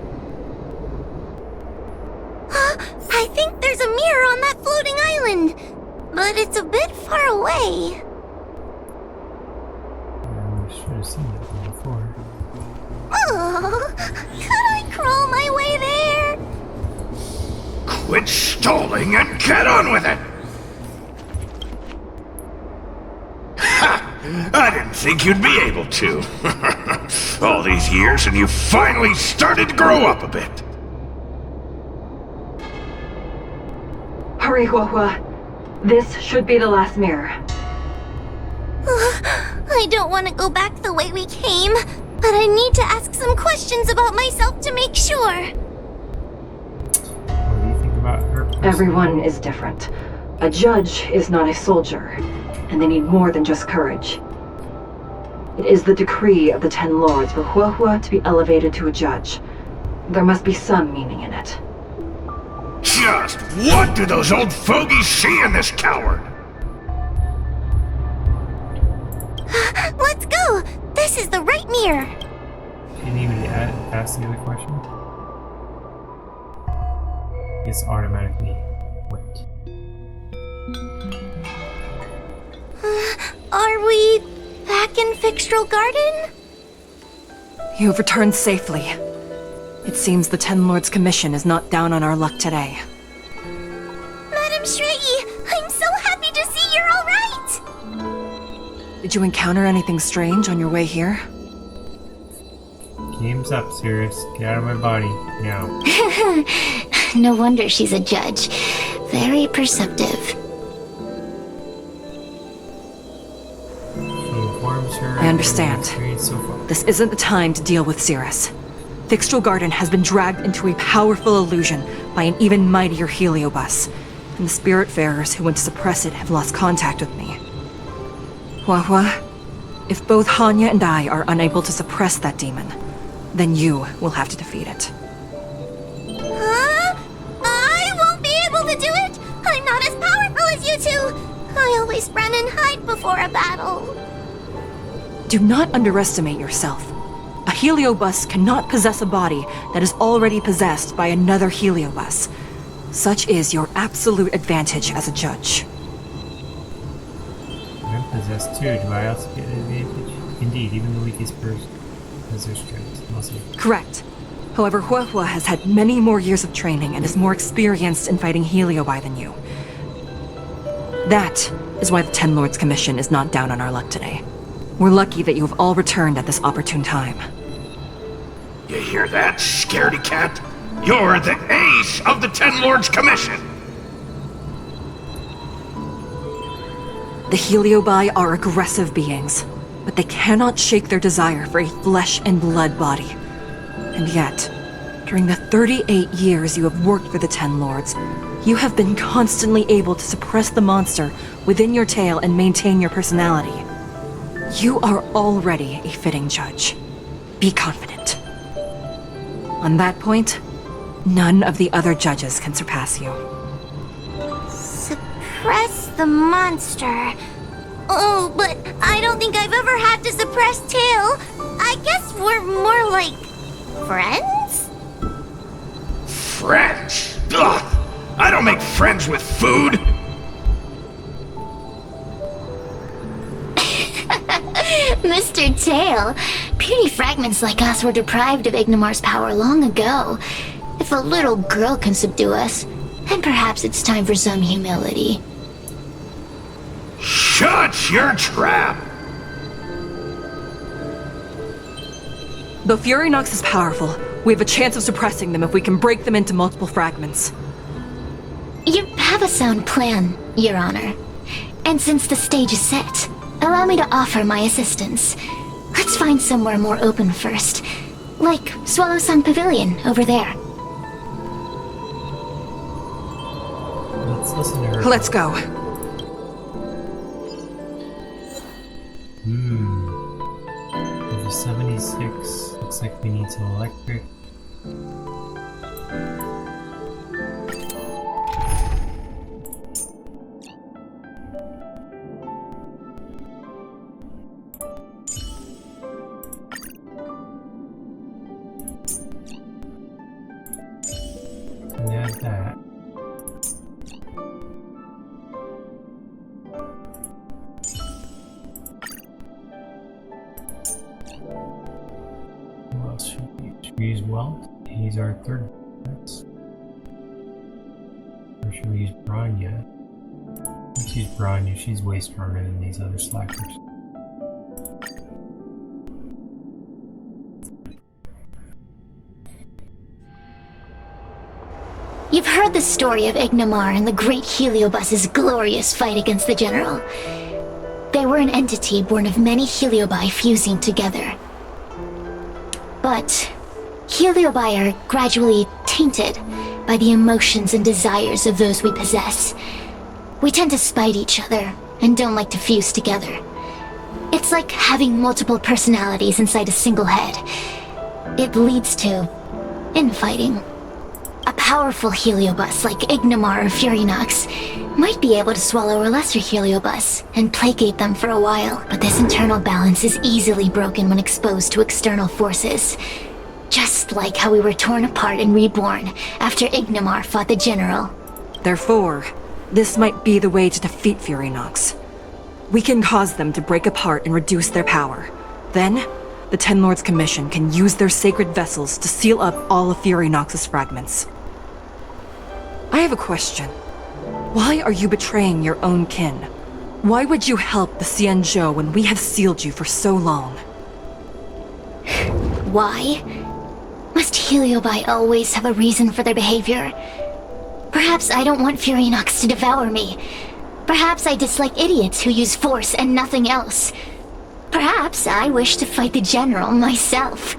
Speaker 9: I think there's a mirror on that floating island, but it's a bit far away.
Speaker 1: I should have seen that one before.
Speaker 9: Oh, could I crawl my way there?
Speaker 7: Quit stalling and get on with it! Ha! I didn't think you'd be able to. All these years and you finally started to grow up a bit.
Speaker 11: Hurry, Huohua. This should be the last mirror.
Speaker 9: I don't want to go back the way we came, but I need to ask some questions about myself to make sure.
Speaker 1: What do you think about her personality?
Speaker 11: Everyone is different. A judge is not a soldier, and they need more than just courage. It is the decree of the Ten Lords for Huohua to be elevated to a judge. There must be some meaning in it.
Speaker 7: Just what do those old fogies see in this coward?
Speaker 9: Let's go! This is the right mirror!
Speaker 1: Didn't even ask the other question. It's automatically went.
Speaker 9: Are we back in Fixtral Garden?
Speaker 12: You have returned safely. It seems the Ten Lords Commission is not down on our luck today.
Speaker 9: Madame Straighty, I'm so happy to see you're alright!
Speaker 12: Did you encounter anything strange on your way here?
Speaker 1: Game's up, Sirius. Get out of my body now.
Speaker 8: No wonder she's a judge. Very perceptive.
Speaker 1: She informs her.
Speaker 12: I understand.
Speaker 1: of her experience so far.
Speaker 12: This isn't the time to deal with Cirrus. Fixtral Garden has been dragged into a powerful illusion by an even mightier heliobus, and the Spiritfarers who went to suppress it have lost contact with me. Huohua, if both Hanya and I are unable to suppress that demon, then you will have to defeat it.
Speaker 9: Huh? I won't be able to do it! I'm not as powerful as you two! I always run and hide before a battle.
Speaker 12: Do not underestimate yourself. A heliobus cannot possess a body that is already possessed by another heliobus. Such is your absolute advantage as a judge.
Speaker 1: I'm possessed too. Do I also get an advantage? Indeed, even the weakest person has their strengths. Also.
Speaker 12: Correct. However, Huohua has had many more years of training and is more experienced in fighting heliobi than you. That is why the Ten Lords Commission is not down on our luck today. We're lucky that you have all returned at this opportune time.
Speaker 7: You hear that, scaredy cat? You're the ace of the Ten Lords Commission!
Speaker 12: The heliobi are aggressive beings, but they cannot shake their desire for a flesh and blood body. And yet, during the 38 years you have worked for the Ten Lords, you have been constantly able to suppress the monster within your tail and maintain your personality. You are already a fitting judge. Be confident. On that point, none of the other judges can surpass you.
Speaker 9: Suppress the monster. Oh, but I don't think I've ever had to suppress Tail. I guess we're more like friends?
Speaker 7: Friends? Ugh! I don't make friends with food!
Speaker 8: Mr. Tail, puny fragments like us were deprived of Ignimar's power long ago. If a little girl can subdue us, then perhaps it's time for some humility.
Speaker 7: Shut your trap!
Speaker 12: Though Fury Nox is powerful, we have a chance of suppressing them if we can break them into multiple fragments.
Speaker 8: You have a sound plan, Your Honor. And since the stage is set, allow me to offer my assistance. Let's find somewhere more open first. Like Swallow Song Pavilion, over there.
Speaker 1: Let's listen to her.
Speaker 12: Let's go.
Speaker 1: There's a 76. Looks like we need some electric. Add that. Who else should we use? Should we use Welt? He's our third defense. Or should we use Branya? Let's use Branya. She's way stronger than these other slackers.
Speaker 8: You've heard the story of Ignimar and the great Heliobus's glorious fight against the General. They were an entity born of many Heliobi fusing together. But Heliobi are gradually tainted by the emotions and desires of those we possess. We tend to spite each other and don't like to fuse together. It's like having multiple personalities inside a single head. It leads to infighting. A powerful Heliobus like Ignimar or Furynox might be able to swallow a lesser Heliobus and placate them for a while, but this internal balance is easily broken when exposed to external forces. Just like how we were torn apart and reborn after Ignimar fought the General.
Speaker 12: Therefore, this might be the way to defeat Furynox. We can cause them to break apart and reduce their power. Then, the Ten Lords Commission can use their sacred vessels to seal up all of Furynox's fragments. I have a question. Why are you betraying your own kin? Why would you help the Xianzhou when we have sealed you for so long?
Speaker 8: Why? Must Heliobi always have a reason for their behavior? Perhaps I don't want Furynox to devour me. Perhaps I dislike idiots who use force and nothing else. Perhaps I wish to fight the General myself.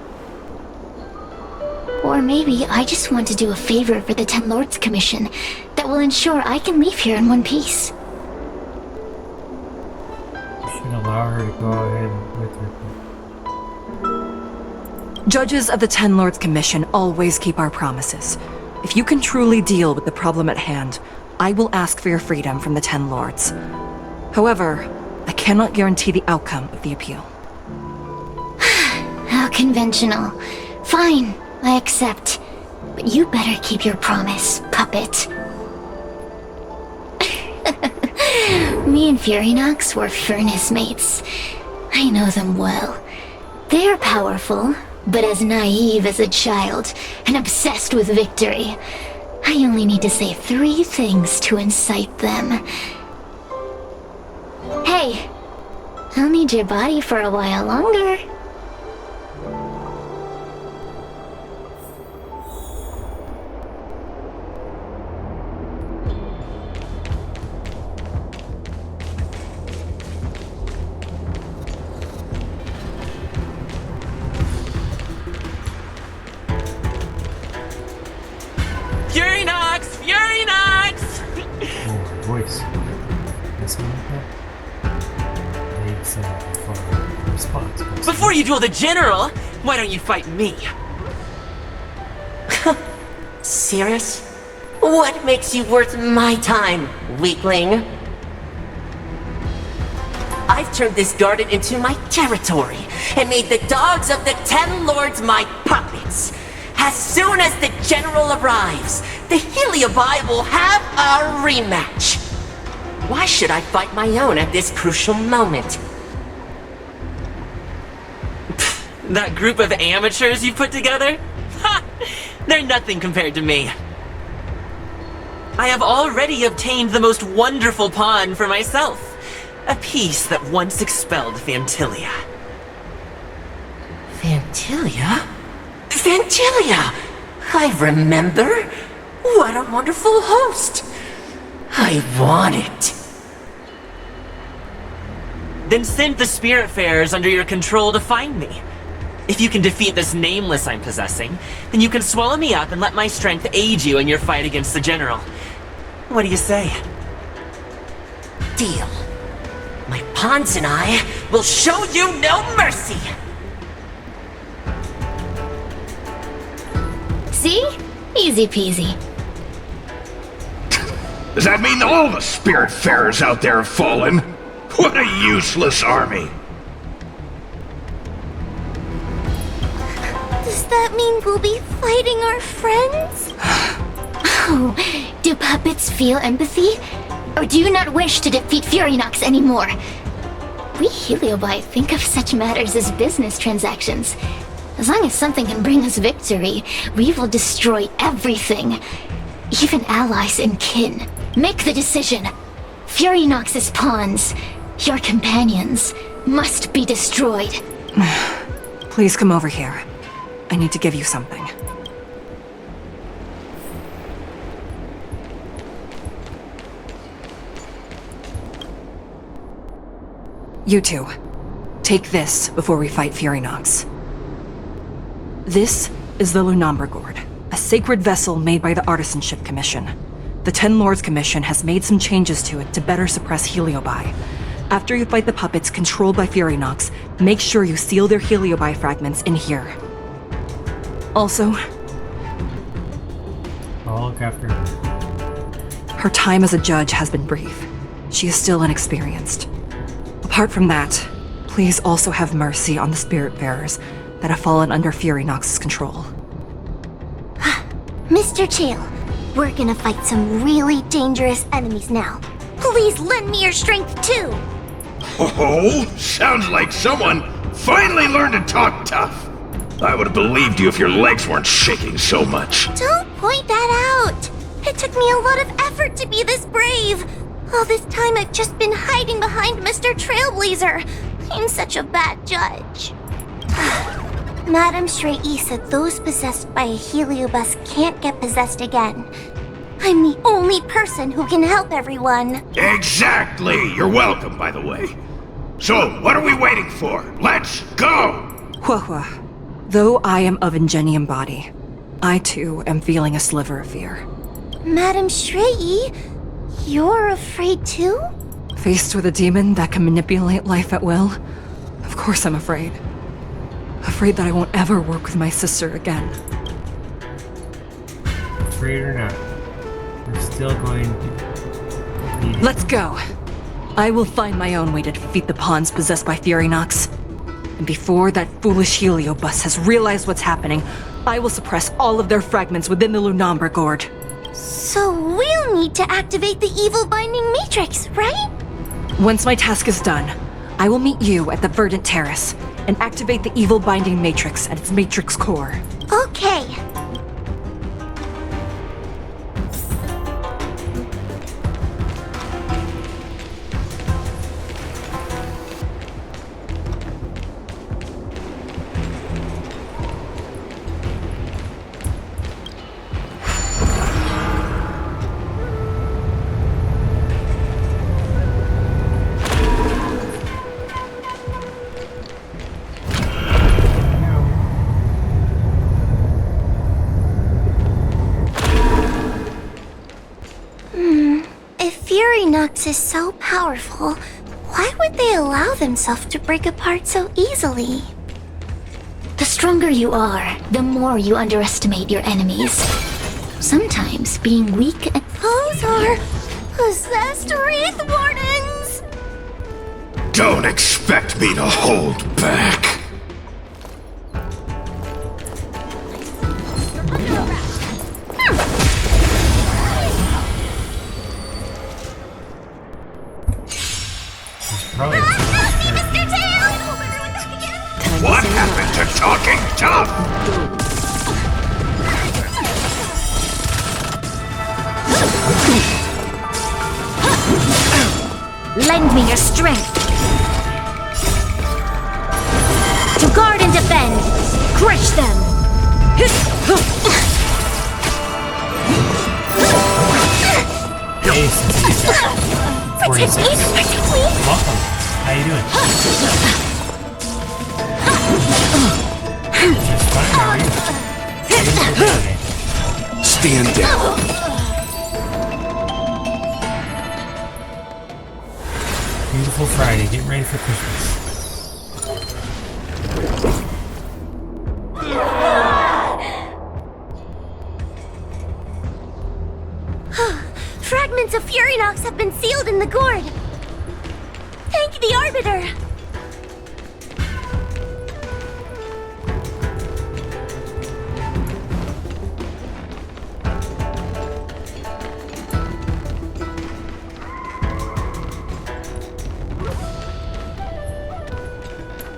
Speaker 8: Or maybe I just want to do a favor for the Ten Lords Commission that will ensure I can leave here in one piece.
Speaker 1: You should allow her to go ahead with her.
Speaker 12: Judges of the Ten Lords Commission always keep our promises. If you can truly deal with the problem at hand, I will ask for your freedom from the Ten Lords. However, I cannot guarantee the outcome of the appeal.
Speaker 8: How conventional. Fine, I accept. But you better keep your promise, puppet. Me and Furynox were furnace mates. I know them well. They're powerful, but as naive as a child, and obsessed with victory. I only need to say 3 things to incite them. Hey, I'll need your body for a while longer.
Speaker 6: Furynox! Furynox!
Speaker 1: Oh, my voice. Is something like that? They said that before.
Speaker 6: Before you duel the General, why don't you fight me?
Speaker 10: Cirrus? What makes you worth my time, weakling? I've turned this garden into my territory and made the dogs of the 10 Lords my puppets. As soon as the General arrives, the Heliobi will have a rematch. Why should I fight my own at this crucial moment?
Speaker 6: That group of amateurs you put together? Ha! They're nothing compared to me. I have already obtained the most wonderful pawn for myself. A piece that once expelled Fantilia.
Speaker 10: Fantilia? Fantilia! I remember. What a wonderful host. I want it.
Speaker 6: Then send the Spiritfarers under your control to find me. If you can defeat this nameless I'm possessing, then you can swallow me up and let my strength aid you in your fight against the General. What do you say?
Speaker 10: Deal. My pawns and I will show you no mercy!
Speaker 8: See? Easy peasy.
Speaker 7: Does that mean all the Spiritfarers out there have fallen? What a useless army!
Speaker 9: Does that mean we'll be fighting our friends?
Speaker 8: Oh, do puppets feel empathy? Or do you not wish to defeat Furynox anymore? We Heliobi think of such matters as business transactions. As long as something can bring us victory, we will destroy everything. Even allies and kin. Make the decision. Furynox's pawns, your companions, must be destroyed.
Speaker 12: Please come over here. I need to give you something. You two, take this before we fight Furynox. This is the Lunambra Gourd, a sacred vessel made by the Artisanship Commission. The 10 Lords Commission has made some changes to it to better suppress Heliobi. After you fight the puppets controlled by Furynox, make sure you seal their Heliobi fragments in here. Also,
Speaker 1: I'll look after her.
Speaker 12: her time as a judge has been brief. She is still inexperienced. Apart from that, please also have mercy on the Spiritfarers that have fallen under Furynox's control.
Speaker 9: Mr. Chill, we're gonna fight some really dangerous enemies now. Please lend me your strength too!
Speaker 7: Oh, sounds like someone finally learned to talk tough. I would have believed you if your legs weren't shaking so much.
Speaker 9: Don't point that out! It took me a lot of effort to be this brave. All this time I've just been hiding behind Mr. Trailblazer. I'm such a bad judge. Madame Shrey said those possessed by a Heliobus can't get possessed again. I'm the only person who can help everyone.
Speaker 7: Exactly! You're welcome, by the way. So, what are we waiting for? Let's go!
Speaker 12: Huahua, though I am of Ingenium body, I too am feeling a sliver of fear.
Speaker 9: Madame Shrey, you're afraid too?
Speaker 12: Faced with a demon that can manipulate life at will, of course I'm afraid. Afraid that I won't ever work with my sister again.
Speaker 1: Afraid or not, we're still going to...
Speaker 12: Let's go! I will find my own way to defeat the pawns possessed by Furynox. And before that foolish Heliobus has realized what's happening, I will suppress all of their fragments within the Lunambra Gourd.
Speaker 9: So we'll need to activate the evil binding matrix, right?
Speaker 12: Once my task is done, I will meet you at the Verdant Terrace and activate the evil binding matrix at its matrix core.
Speaker 9: Okay. Furynox is so powerful, why would they allow themselves to break apart so easily?
Speaker 8: The stronger you are, the more you underestimate your enemies. Sometimes being weak and...
Speaker 9: Those are possessed Wraith Wardens!
Speaker 7: Don't expect me to hold back. What happened to talking tough?
Speaker 5: Lend me your strength. To guard and defend. Crush them.
Speaker 1: Hey, since 46. Welcome. How you doing? Just fine, how are you?
Speaker 7: Stand down.
Speaker 1: Beautiful Friday, getting ready for Christmas.
Speaker 9: Fragments of Furinox have been sealed in the gourd. Thank the Arbiter.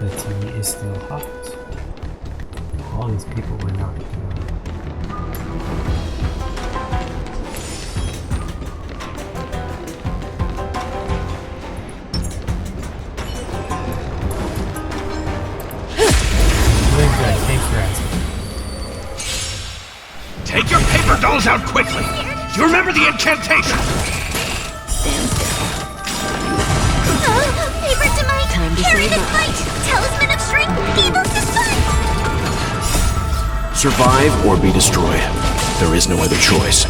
Speaker 1: The tea is still hot. All these people were knocked down. Doing good, thanks for asking.
Speaker 7: Take your paper dolls out quickly. You remember the incantation?
Speaker 9: Paper to might, carry the fight, talisman of strength, evil to fight.
Speaker 13: Survive or be destroyed. There is no other choice.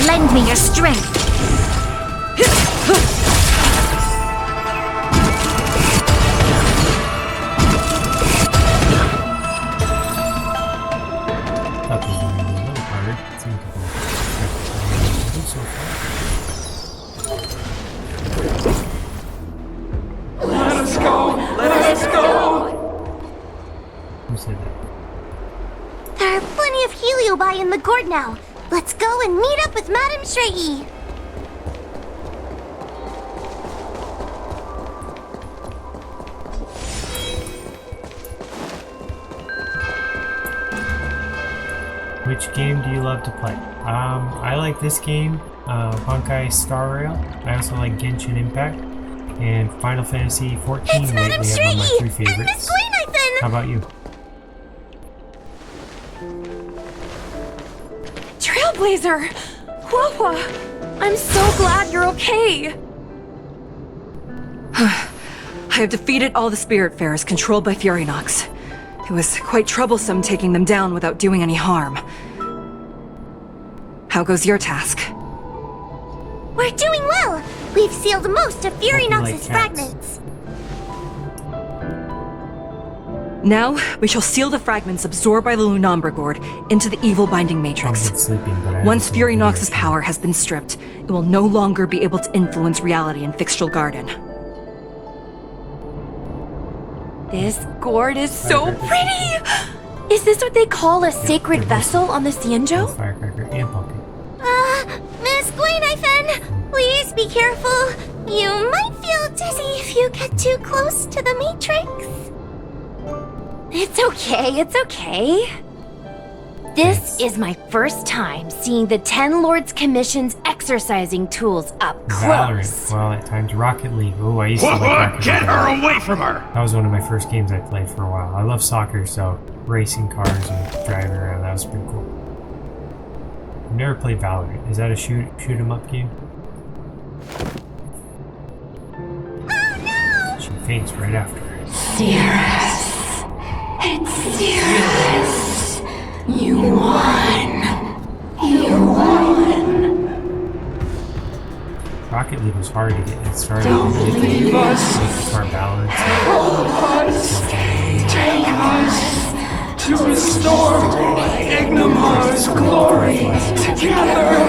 Speaker 5: Lend me your strength.
Speaker 1: Thought this was going to be a little harder. It seemed to be so far.
Speaker 2: Let us go! Let us go!
Speaker 1: Who said that?
Speaker 9: There are plenty of heliobi in the gourd now. Let's go and meet up with Madame Shrey.
Speaker 1: Which game do you love to play? I like this game, Honkai Star Rail. I also like Genshin Impact and Final Fantasy XIV
Speaker 9: It's
Speaker 1: lately
Speaker 9: Madame
Speaker 1: have one of my
Speaker 9: Shrey
Speaker 1: 3
Speaker 9: and
Speaker 1: favorites.
Speaker 9: Miss Gleamython.
Speaker 1: How about you?
Speaker 12: Trailblazer! Whoa! I'm so glad you're okay! I have defeated all the Spiritfarers controlled by Furinox. It was quite troublesome taking them down without doing any harm. How goes your task?
Speaker 9: We're doing well. We've sealed most of Furinox's
Speaker 1: cats.
Speaker 9: fragments.
Speaker 12: Now, we shall seal the fragments absorbed by the Lunombra Gourd into the evil binding matrix.
Speaker 1: I've been sleeping, but I
Speaker 12: Once
Speaker 1: haven't seen
Speaker 12: Furinox's
Speaker 1: videos.
Speaker 12: power has been stripped, it will no longer be able to influence reality in Fixtral Garden.
Speaker 14: This gourd is so pretty! Is this what they call a sacred vessel on the Xianzhou?
Speaker 1: Firecracker and pumpkin.
Speaker 9: Miss Gleamython, please be careful. You might feel dizzy if you get too close to the Matrix.
Speaker 14: It's okay, it's okay. This is my first time seeing the Ten Lords Commission's exercising tools up
Speaker 1: Valorant.
Speaker 14: close.
Speaker 1: Well, at times Rocket League. Oh, I used to like Rocket
Speaker 7: Get
Speaker 1: League.
Speaker 7: her away from her!
Speaker 1: That was one of my first games I played for a while. I love soccer, so racing cars and driving around, that was pretty cool. I've never played Valorant. Is that a shoot 'em up game? She faints right after.
Speaker 5: Cirrus. It's Cirrus. You won. You won.
Speaker 1: Rocket League was hard to get. It started
Speaker 5: Don't
Speaker 1: to get
Speaker 5: leave us.
Speaker 1: the car balance.
Speaker 5: Hold us. Take us.
Speaker 1: His glory together.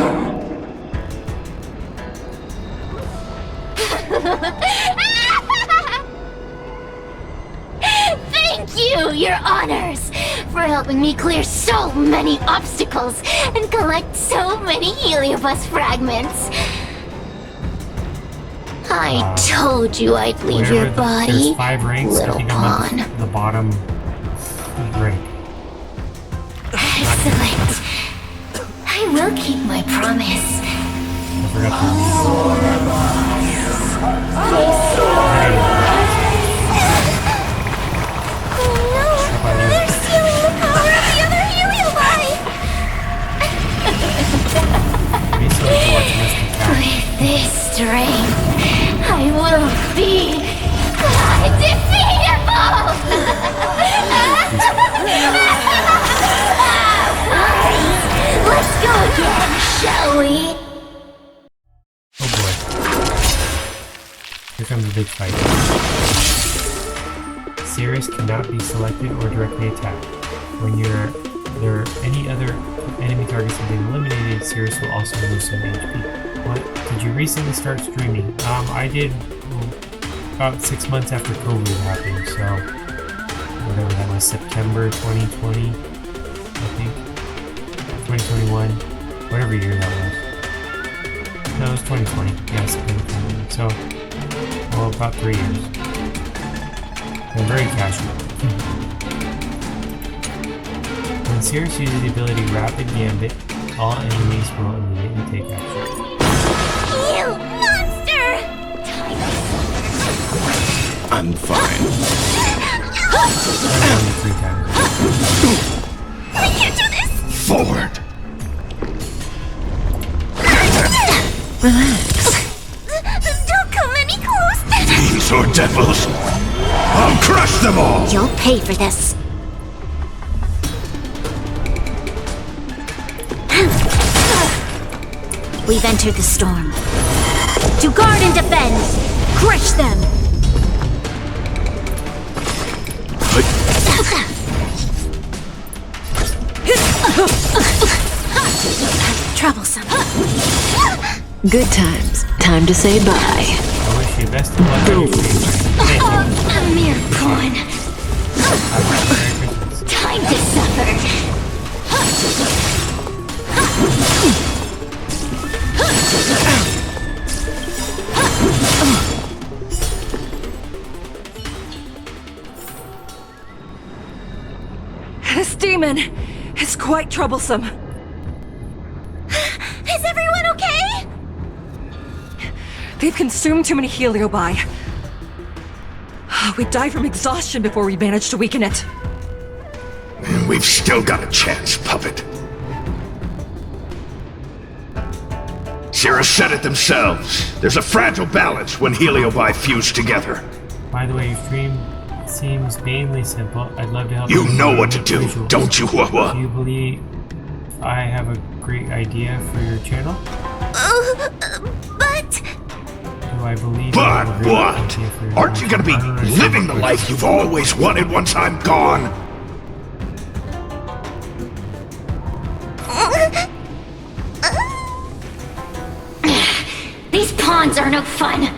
Speaker 8: Thank you, your honors, for helping me clear so many obstacles and collect so many heliobus fragments. I told you I'd leave your body,
Speaker 1: There's 5 ranks. I
Speaker 8: little
Speaker 1: think I'm
Speaker 8: pawn.
Speaker 1: at the bottom rank.
Speaker 8: Excellent. I will keep my promise.
Speaker 1: I forgot
Speaker 9: They're stealing the power of the other heliobi!
Speaker 8: With this strength, I will be undefeatable! Let's go again, shall we?
Speaker 1: Oh boy. Here comes a big fight. Sirius cannot be selected or directly attacked. When there are any other enemy targets have been eliminated, Sirius will also lose some HP. What? Did you recently start streaming? I did about 6 months after COVID happened, so whatever that was, September 2020, I think. 2021, whatever year that was. No, it was 2020. Yeah, September 2020. So, well, about 3 years. They're very casual. When Sirius uses the ability Rapid Gambit, all enemies will immediately take action.
Speaker 9: You monster!
Speaker 13: I'm fine.
Speaker 1: I've done it 3 times.
Speaker 9: We can't do this!
Speaker 7: Forward!
Speaker 9: Don't come any close!
Speaker 7: Fiends or devils! I'll crush them all!
Speaker 8: You'll pay for this. We've entered the storm.
Speaker 5: To guard and defend! Crush them!
Speaker 8: Troublesome.
Speaker 4: Good times. Time to say bye.
Speaker 1: I wish you best of luck on your stream. Thank you.
Speaker 8: A mere pawn.
Speaker 1: Merry Christmas.
Speaker 8: Time to suffer.
Speaker 12: This demon is quite troublesome.
Speaker 9: Is everyone okay?
Speaker 12: They've consumed too many heliobi. We died from exhaustion before we managed to weaken it.
Speaker 7: And we've still got a chance, puppet. Sirius said it themselves. There's a fragile balance when heliobi fuse together.
Speaker 1: By the way, your stream seems banally simple. I'd love to help
Speaker 7: You know what to do,
Speaker 1: visuals.
Speaker 7: don't you, Wawa?
Speaker 1: Do you believe I have a great idea for your channel?
Speaker 9: But...
Speaker 1: Do I believe
Speaker 7: But
Speaker 1: I have a great
Speaker 7: what?
Speaker 1: idea for your
Speaker 7: Aren't you gonna be
Speaker 1: channel? I don't understand
Speaker 7: living the
Speaker 1: what
Speaker 7: life you've always wanted once I'm gone?
Speaker 8: These pawns are no fun.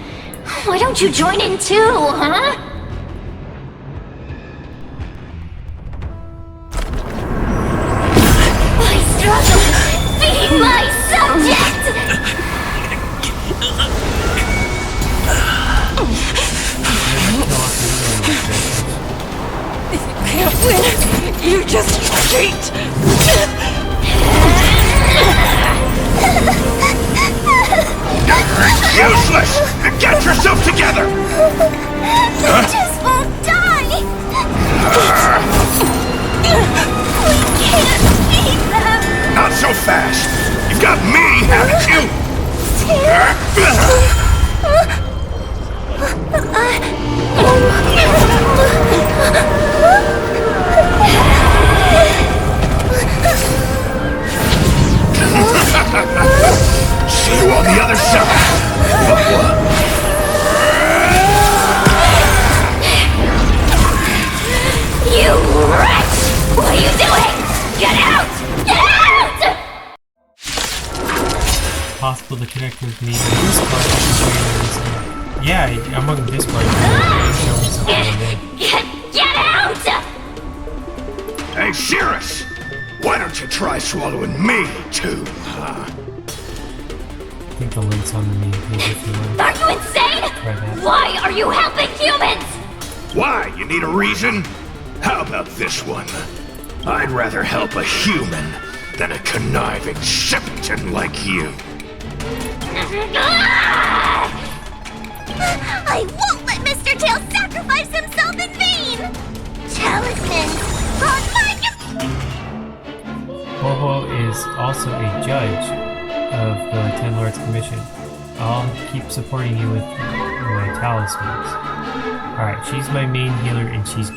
Speaker 8: Why don't you join in too, huh? I struggle. Be my subject!
Speaker 12: If you can't win, you just cheat!
Speaker 7: Useless! Get yourself together!
Speaker 9: They just won't die! We can't beat them!
Speaker 7: Not so fast! You've got me, haven't you? See you on the other side!
Speaker 1: possible to connect with me on Discord. Yeah, I'm on Discord. Show me something on there.
Speaker 5: Get out!
Speaker 7: Hey, Cirrus! Why don't you try swallowing me, too, huh?
Speaker 1: I think the link's on the main page if you want.
Speaker 5: Are you insane?
Speaker 1: Try that.
Speaker 5: Why are you helping humans?
Speaker 7: Why? You need a reason? How about this one? I'd rather help a human than a conniving simpleton like you.
Speaker 9: I won't let Mr. Tail sacrifice himself in vain! Talismans on my...
Speaker 1: Ho-Ho is also a judge of the Ten Lords Commission. I'll keep supporting you with my talismans. Alright, she's my main healer and she's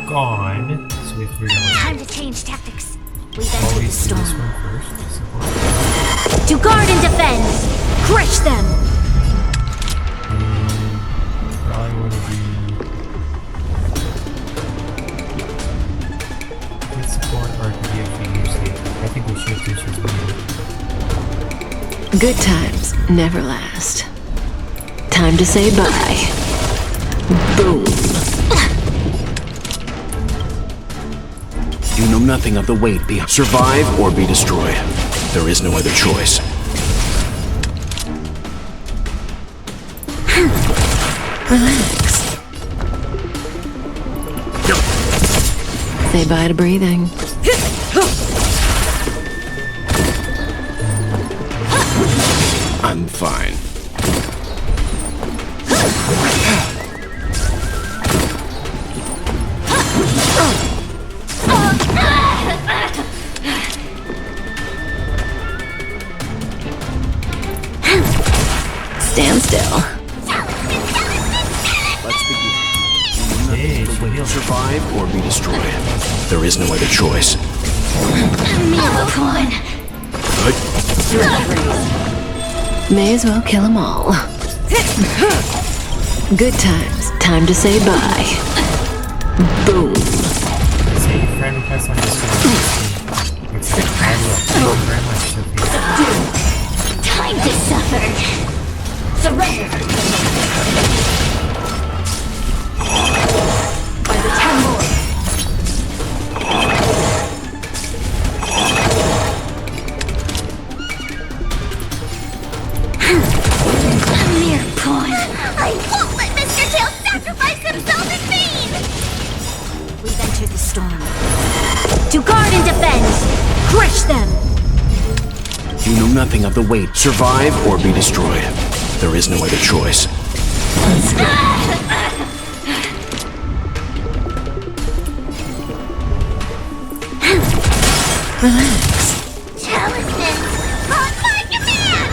Speaker 1: gone. So we have to
Speaker 5: Time to change tactics. We've entered the
Speaker 1: always do this
Speaker 5: storm.
Speaker 1: one first. Support.
Speaker 5: To guard and defend! Crush them!
Speaker 1: And probably want to do good support or it could be actually usually. I think we should do she's winning.
Speaker 4: Good times never last. Time to say bye. Boom.
Speaker 13: You know nothing of the weight behind. Survive or be destroyed. There is no other choice.
Speaker 4: Relax. Say bye to breathing.
Speaker 13: I'm fine.
Speaker 4: Stand still.
Speaker 13: Let's begin. Survive or be destroyed. There is no other choice.
Speaker 5: Miracle.
Speaker 13: Good.
Speaker 4: May as well kill them all. Good times. Time to say bye. Boom.
Speaker 1: Say friend request on Discord. Thank you very much, Sophia.
Speaker 5: Time to suffer. Surrender.
Speaker 12: By the Ten Lords.
Speaker 5: Mere pawn.
Speaker 9: I won't let Mr. Tail sacrifice himself in vain!
Speaker 5: We've entered the storm. To guard and defend! Crush them!
Speaker 13: You know nothing of the weight. Survive or be destroyed. There is no other choice.
Speaker 4: Relax.
Speaker 9: Talismans on my command!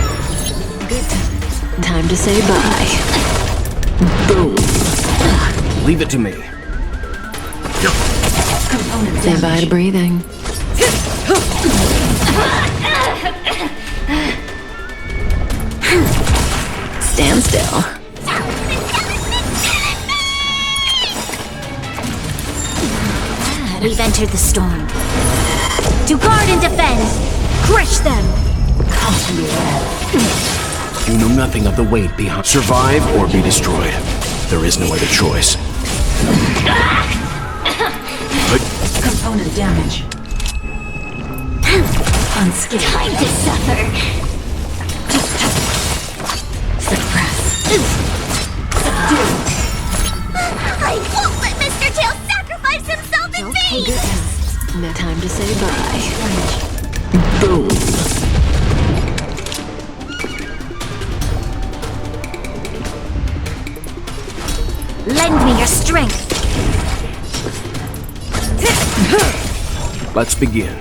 Speaker 4: Good times. Time to say bye. Boom.
Speaker 13: Leave it to me.
Speaker 4: Say bye to breathing. Stand still.
Speaker 5: We've entered the storm. To guard and defend! Crush them!
Speaker 13: You know nothing of the weight behind. Survive or be destroyed. There is no other choice. Good.
Speaker 11: Component damage. Unskilled.
Speaker 5: Time to suffer!
Speaker 11: Suppress.
Speaker 5: Subdue!
Speaker 9: I won't let Mr. Tail sacrifice himself in vain!
Speaker 4: Good times. Now time to say bye. Boom.
Speaker 5: Lend me your strength!
Speaker 13: Let's begin.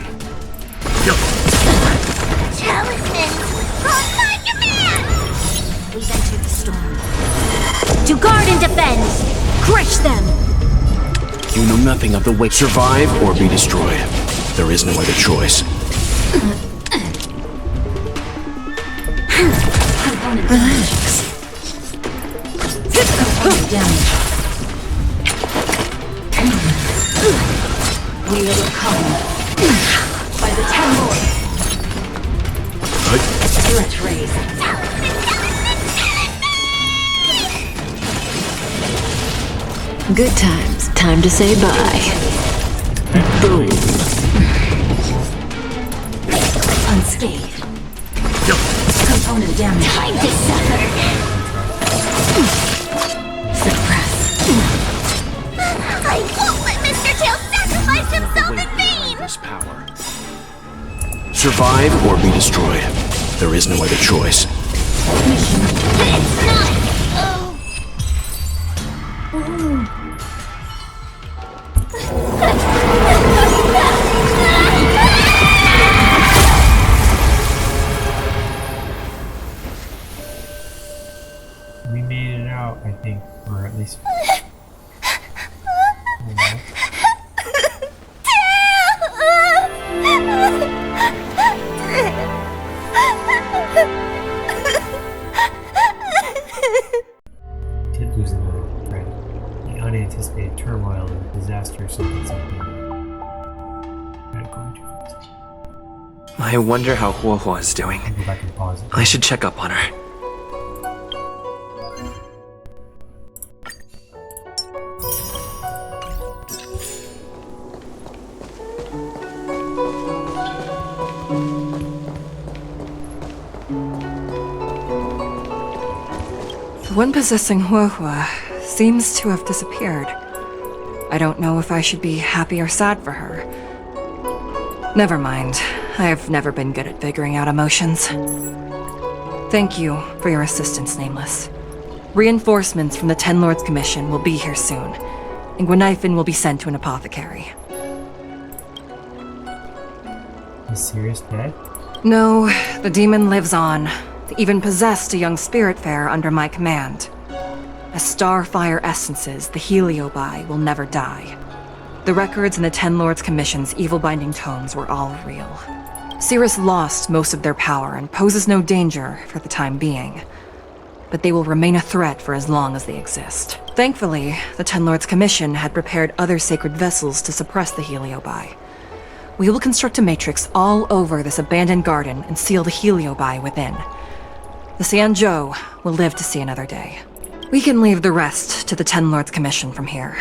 Speaker 9: Talismans on my command!
Speaker 5: We've entered the storm. To guard and defend! Crush them!
Speaker 13: You know nothing of the weight. Survive or be destroyed. There is no other choice.
Speaker 11: Component damage. Component damage. We overcome. By the Ten Lords.
Speaker 13: Good.
Speaker 11: Turret raised.
Speaker 4: Good times. Time to say bye. Boom.
Speaker 11: Unscathed. Component damage.
Speaker 8: Time to suffer.
Speaker 11: Suppress.
Speaker 9: I won't let Mr. Tail sacrifice himself in vain!
Speaker 13: This power. Survive or be destroyed. There is no other choice.
Speaker 9: It's not! Oh.
Speaker 1: We made it out, I think, or at least. Did lose another friend. The unanticipated turmoil and the disaster something. Not going too fast.
Speaker 6: I wonder how Huohuo is doing.
Speaker 1: I'll go back and pause it.
Speaker 6: I should check up on her.
Speaker 12: The one possessing Huohua seems to have disappeared. I don't know if I should be happy or sad for her. Never mind. I've never been good at figuring out emotions. Thank you for your assistance, Nameless. Reinforcements from the Ten Lords Commission will be here soon, and Gwenifin will be sent to an apothecary.
Speaker 1: Is Sirius dead?
Speaker 12: No, the demon lives on. They even possessed a young spiritfarer under my command. As starfire essences, the Heliobi will never die. The records in the Ten Lords Commission's evil-binding tomes were all real. Cirrus lost most of their power and poses no danger for the time being. But they will remain a threat for as long as they exist. Thankfully, the Ten Lords Commission had prepared other sacred vessels to suppress the Heliobi. We will construct a matrix all over this abandoned garden and seal the Heliobi within. The Sanzhou will live to see another day. We can leave the rest to the Ten Lords Commission from here.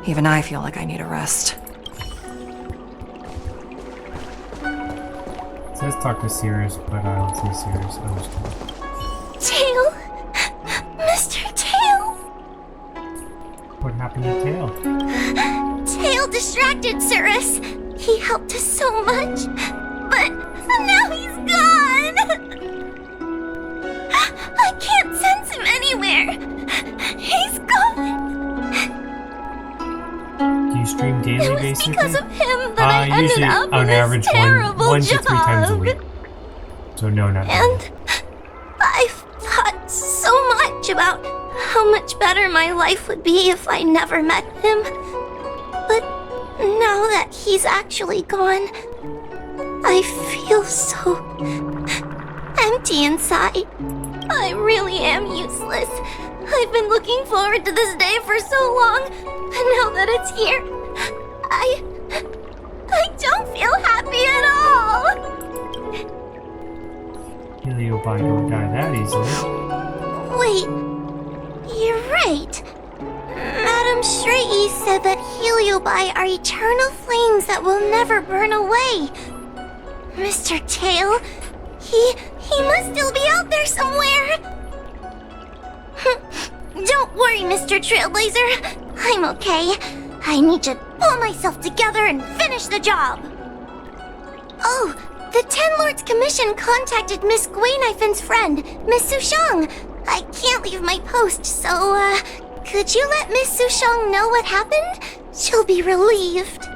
Speaker 12: Even I feel like I need a rest.
Speaker 1: It says talk to Sirius, but I don't see Sirius. I was
Speaker 9: Tail! Mr. Tail!
Speaker 1: What happened to Tail?
Speaker 9: Tail distracted Cirrus. He helped us so much, but now he's gone! I can't sense him anywhere. He's gone.
Speaker 1: Do you stream daily,
Speaker 9: It was
Speaker 1: basically?
Speaker 9: because of him that I ended
Speaker 1: usually
Speaker 9: up
Speaker 1: on
Speaker 9: in this
Speaker 1: average
Speaker 9: terrible
Speaker 1: one to
Speaker 9: job.
Speaker 1: 3 times a week. So no, not daily.
Speaker 9: And I've thought so much about how much better my life would be if I never met him. But now that he's actually gone, I feel so empty inside. I really am useless. I've been looking forward to this day for so long, and now that it's here, I don't feel happy at all.
Speaker 1: Heliobi don't die that easily.
Speaker 9: Wait, you're right. Madame Straighty said that Heliobi are eternal flames that will never burn away. Mr. Tail, he must still be out there somewhere. Don't worry, Mr. Trailblazer. I'm okay. I need to pull myself together and finish the job. Oh, the Ten Lords Commission contacted Miss Guinifin's friend, Miss Sushang. I can't leave my post, so, could you let Miss Sushang know what happened? She'll be relieved.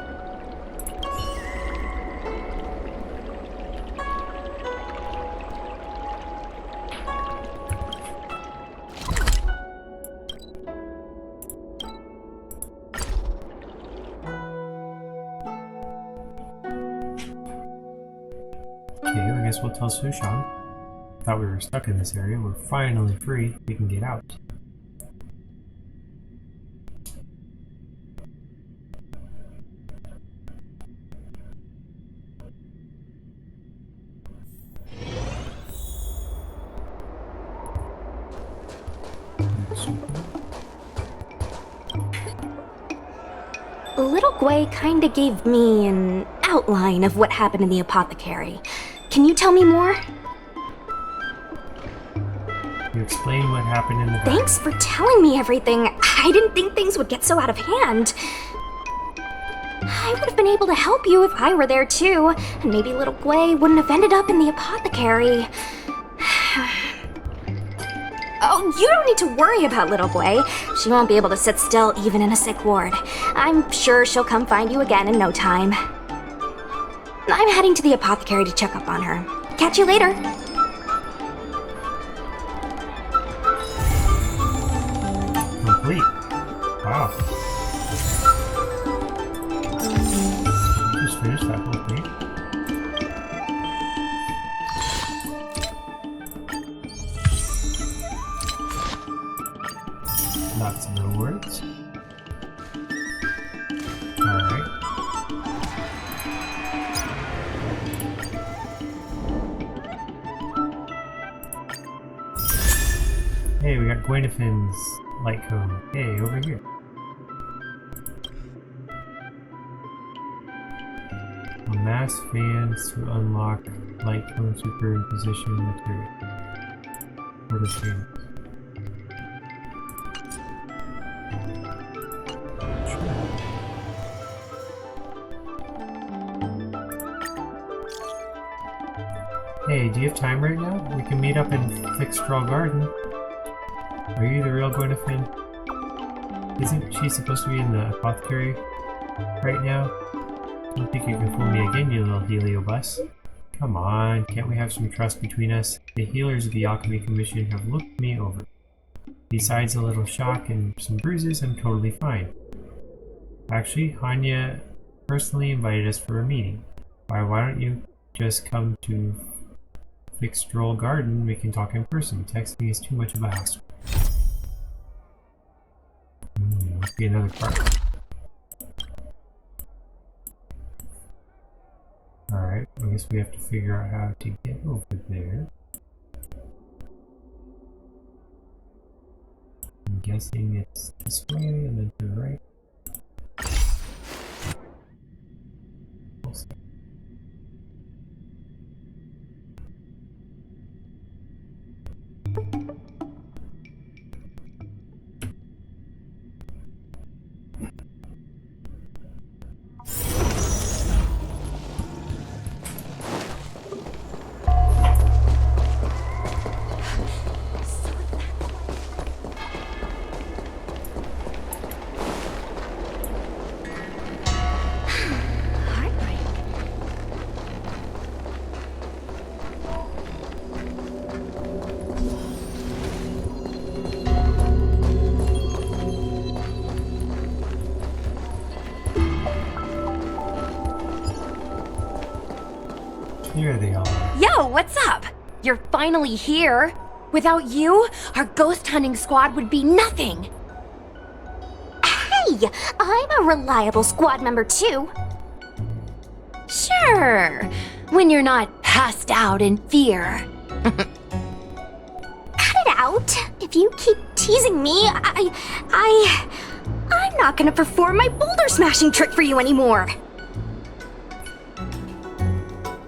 Speaker 1: Okay, I guess we'll tell Sushang. Thought we were stuck in this area. We're finally free. We can get out.
Speaker 14: Little Gwei kinda gave me an outline of what happened in the apothecary. Can you tell me more?
Speaker 1: You explain what happened in the
Speaker 14: Thanks for telling me everything. I didn't think things would get so out of hand. I would have been able to help you if I were there too, and maybe little Gwei wouldn't have ended up in the apothecary. Oh, you don't need to worry about little Gwei. She won't be able to sit still even in a sick ward. I'm sure she'll come find you again in no time. I'm heading to the apothecary to check up on her. Catch you later.
Speaker 1: Complete. Wow. Just finished that whole thing. Lots of rewards. Alright. Hey, we got Gwynephin's light cone. Hey, over here. Amass fans to unlock light cone superimposition material. Order fans. Hey, do you have time right now? We can meet up in Fixstraw Garden. Are you the real Gwynephin? Isn't she supposed to be in the apothecary right now? Don't think you can fool me again, you little heliobus. Come on, can't we have some trust between us? The healers of the Alchemy Commission have looked me over. Besides a little shock and some bruises, I'm totally fine. Actually, Hanya personally invited us for a meeting. Why don't you just come to Fixstraw Garden? We can talk in person. Texting is too much of a hassle. Must be another part. Alright, I guess we have to figure out how to get over there. I'm guessing it's this way and then to the right. We'll see. Here they are.
Speaker 14: Yo, what's up? You're finally here. Without you, our ghost hunting squad would be nothing.
Speaker 9: Hey, I'm a reliable squad member too.
Speaker 14: Sure, when you're not passed out in fear.
Speaker 9: Cut it out. If you keep teasing me, I'm not gonna perform my boulder smashing trick for you anymore.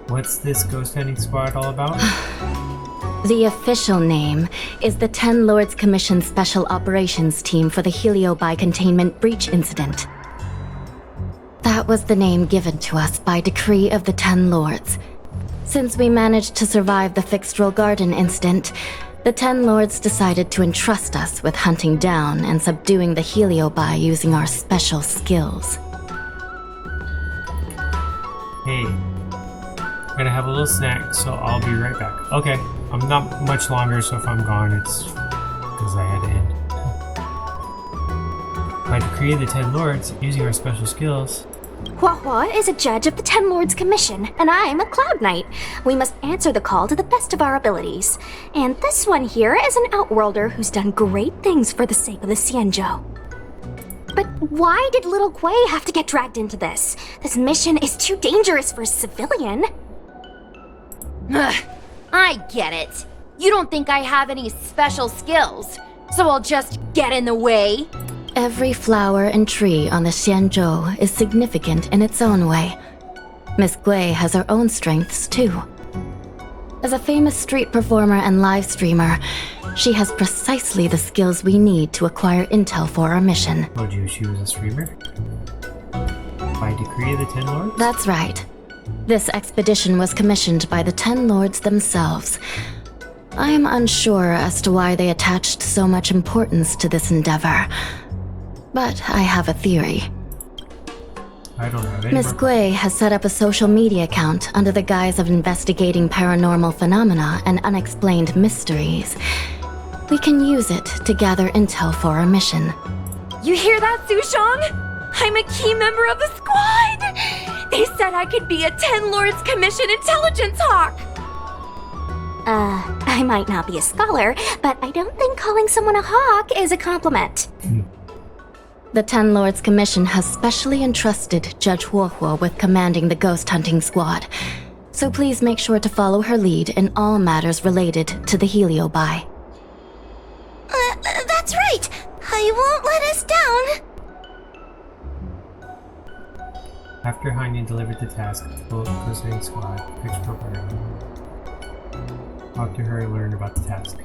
Speaker 1: What's this ghost hunting squad all about?
Speaker 14: The official name is the Ten Lords Commission Special Operations Team for the Heliobi Containment Breach Incident. That was the name given to us by decree of the Ten Lords. Since we managed to survive the Fixstraw Garden incident, the Ten Lords decided to entrust us with hunting down and subduing the Heliobi using our special skills.
Speaker 1: Hey, I'm gonna have a little snack, so I'll be right back. Okay, I'm not much longer, so if I'm gone, it's because I had to end. By decree of the Ten Lords, using our special skills.
Speaker 9: Huahua is a judge of the Ten Lords Commission, and I'm a Cloud Knight. We must answer the call to the best of our abilities. And this one here is an Outworlder who's done great things for the sake of the Xianzhou. But why did little Gwei have to get dragged into this? This mission is too dangerous for a civilian.
Speaker 14: Ugh, I get it. You don't think I have any special skills, so I'll just get in the way? Every flower and tree on the Xianzhou is significant in its own way. Miss Gui has her own strengths, too. As a famous street performer and live streamer, she has precisely the skills we need to acquire intel for our mission.
Speaker 1: Told you she was a streamer? By decree of the Ten Lords?
Speaker 14: That's right. This expedition was commissioned by the Ten Lords themselves. I am unsure as to why they attached so much importance to this endeavor, but I have a theory.
Speaker 1: I don't have any
Speaker 14: Miss
Speaker 1: more.
Speaker 14: Gui has set up a social media account under the guise of investigating paranormal phenomena and unexplained mysteries. We can use it to gather intel for our mission.
Speaker 15: You hear that, Sushong? I'm a key member of the squad! They said I could be a Ten Lords Commission intelligence hawk!
Speaker 8: I might not be a scholar, but I don't think calling someone a hawk is a compliment.
Speaker 14: The Ten Lords Commission has specially entrusted Judge Huohuo with commanding the ghost hunting squad, so please make sure to follow her lead in all matters related to the Heliobi.
Speaker 9: That's right! I won't let us down!
Speaker 1: After Hanya delivered the task, the ghost hunting squad picked program. Talk to her and learn about the task.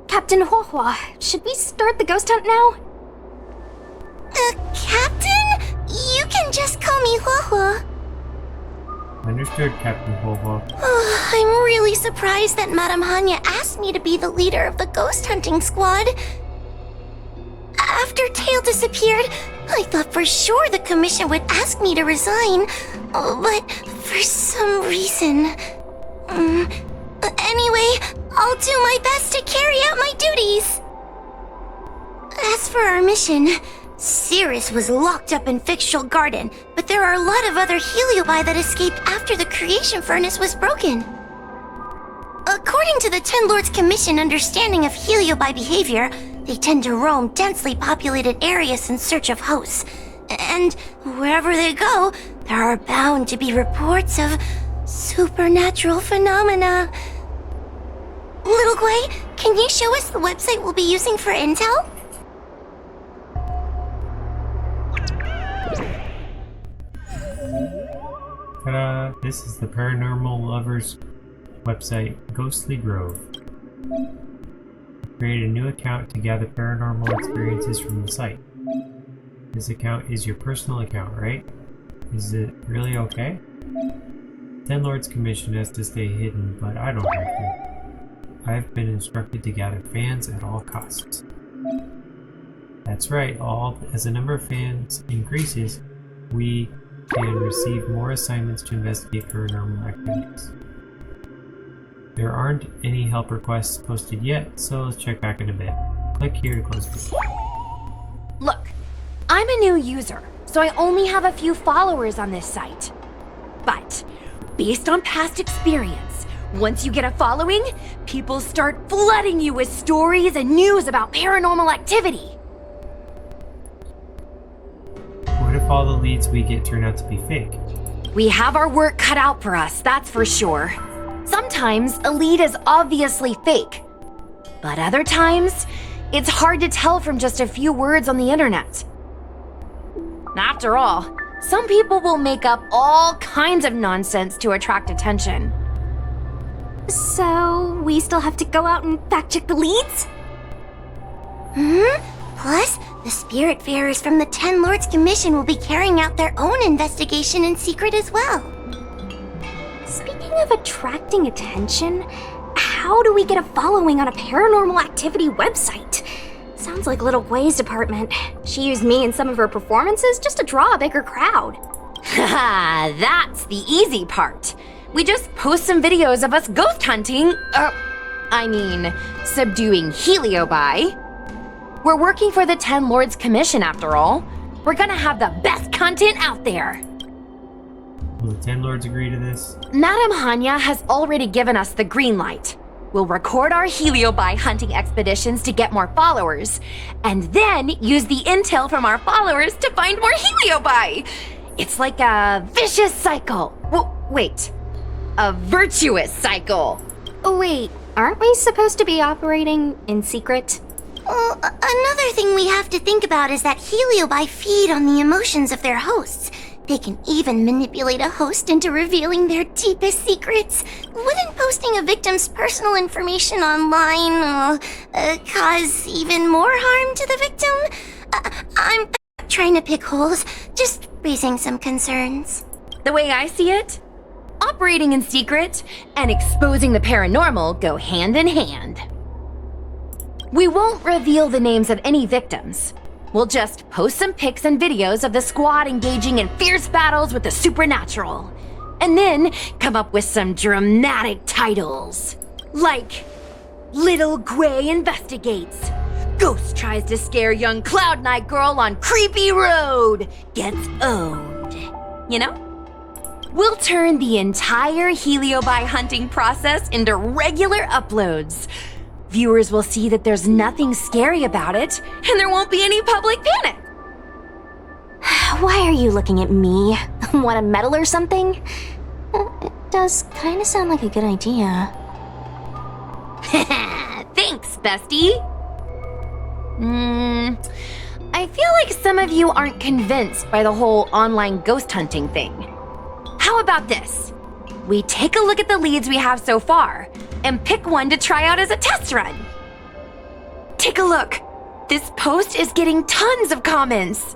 Speaker 8: Captain Huohua, should we start the ghost hunt now?
Speaker 9: Captain? You can just call me Huohuo.
Speaker 1: Understood, Captain Huohuo.
Speaker 9: I'm really surprised that Madame Hanya asked me to be the leader of the ghost hunting squad. After Tail disappeared, I thought for sure the commission would ask me to resign, but for some reason... Anyway, I'll do my best to carry out my duties. As for our mission, Cirrus was locked up in Fictional Garden, but there are a lot of other Heliobi that escaped after the creation furnace was broken. According to the Ten Lords Commission understanding of Heliobi behavior, they tend to roam densely populated areas in search of hosts. And wherever they go, there are bound to be reports of supernatural phenomena. Little Gui, can you show us the website we'll be using for intel?
Speaker 1: Ta-da! This is the Paranormal Lovers website, Ghostly Grove. Create a new account to gather paranormal experiences from the site. This account is your personal account, right? Is it really okay? Ten Lords Commission has to stay hidden, but I don't have to. I've been instructed to gather fans at all costs. That's right, as the number of fans increases, we can receive more assignments to investigate paranormal activities. There aren't any help requests posted yet, so let's check back in a bit. Click here to close the page.
Speaker 15: Look, I'm a new user, so I only have a few followers on this site. But, based on past experience, once you get a following, people start flooding you with stories and news about paranormal activity.
Speaker 1: What if all the leads we get turn out to be fake?
Speaker 15: We have our work cut out for us, that's for sure. Sometimes a lead is obviously fake, but other times, it's hard to tell from just a few words on the internet. After all, some people will make up all kinds of nonsense to attract attention.
Speaker 8: So, we still have to go out and fact-check the leads?
Speaker 9: Plus, the Spiritfarers from the Ten Lords Commission will be carrying out their own investigation in secret as well.
Speaker 8: Speaking of attracting attention, how do we get a following on a paranormal activity website? Sounds like Little Gui's department. She used me in some of her performances just to draw a bigger crowd.
Speaker 15: Haha, that's the easy part. We just post some videos of us ghost hunting, subduing Heliobi. We're working for the Ten Lords Commission after all. We're gonna have the best content out there.
Speaker 1: Will the Ten Lords agree to this?
Speaker 15: Madame Hanya has already given us the green light. We'll record our Heliobi hunting expeditions to get more followers, and then use the intel from our followers to find more Heliobi. It's like a vicious cycle. Wait. A virtuous cycle.
Speaker 8: Oh wait, aren't we supposed to be operating in secret?
Speaker 9: Well, another thing we have to think about is that Heliobi feed on the emotions of their hosts. They can even manipulate a host into revealing their deepest secrets. Wouldn't posting a victim's personal information online cause even more harm to the victim? I'm not trying to pick holes, just raising some concerns.
Speaker 15: The way I see it, operating in secret and exposing the paranormal go hand in hand. We won't reveal the names of any victims. We'll just post some pics and videos of the squad engaging in fierce battles with the supernatural. And then come up with some dramatic titles. Like, Little Gray Investigates. Ghost tries to scare young Cloud Knight girl on creepy road. Gets owned. You know? We'll turn the entire Heliobi hunting process into regular uploads. Viewers will see that there's nothing scary about it, and there won't be any public panic.
Speaker 8: Why are you looking at me? Want a medal or something? It does kind of sound like a good idea.
Speaker 15: Thanks, bestie. I feel like some of you aren't convinced by the whole online ghost hunting thing. How about this? We take a look at the leads we have so far, and pick one to try out as a test run. Take a look. This post is getting tons of comments.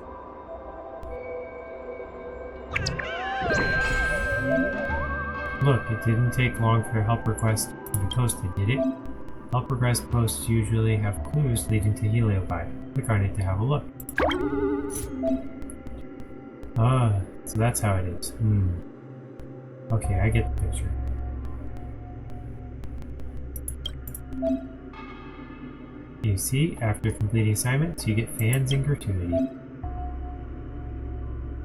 Speaker 1: Look, it didn't take long for help requests to be posted, did it? Help request posts usually have clues leading to Heliobi. Click on it to have a look. Ah, so that's how it is. Okay, I get the picture. You see, after completing assignments, you get fans and gratuity.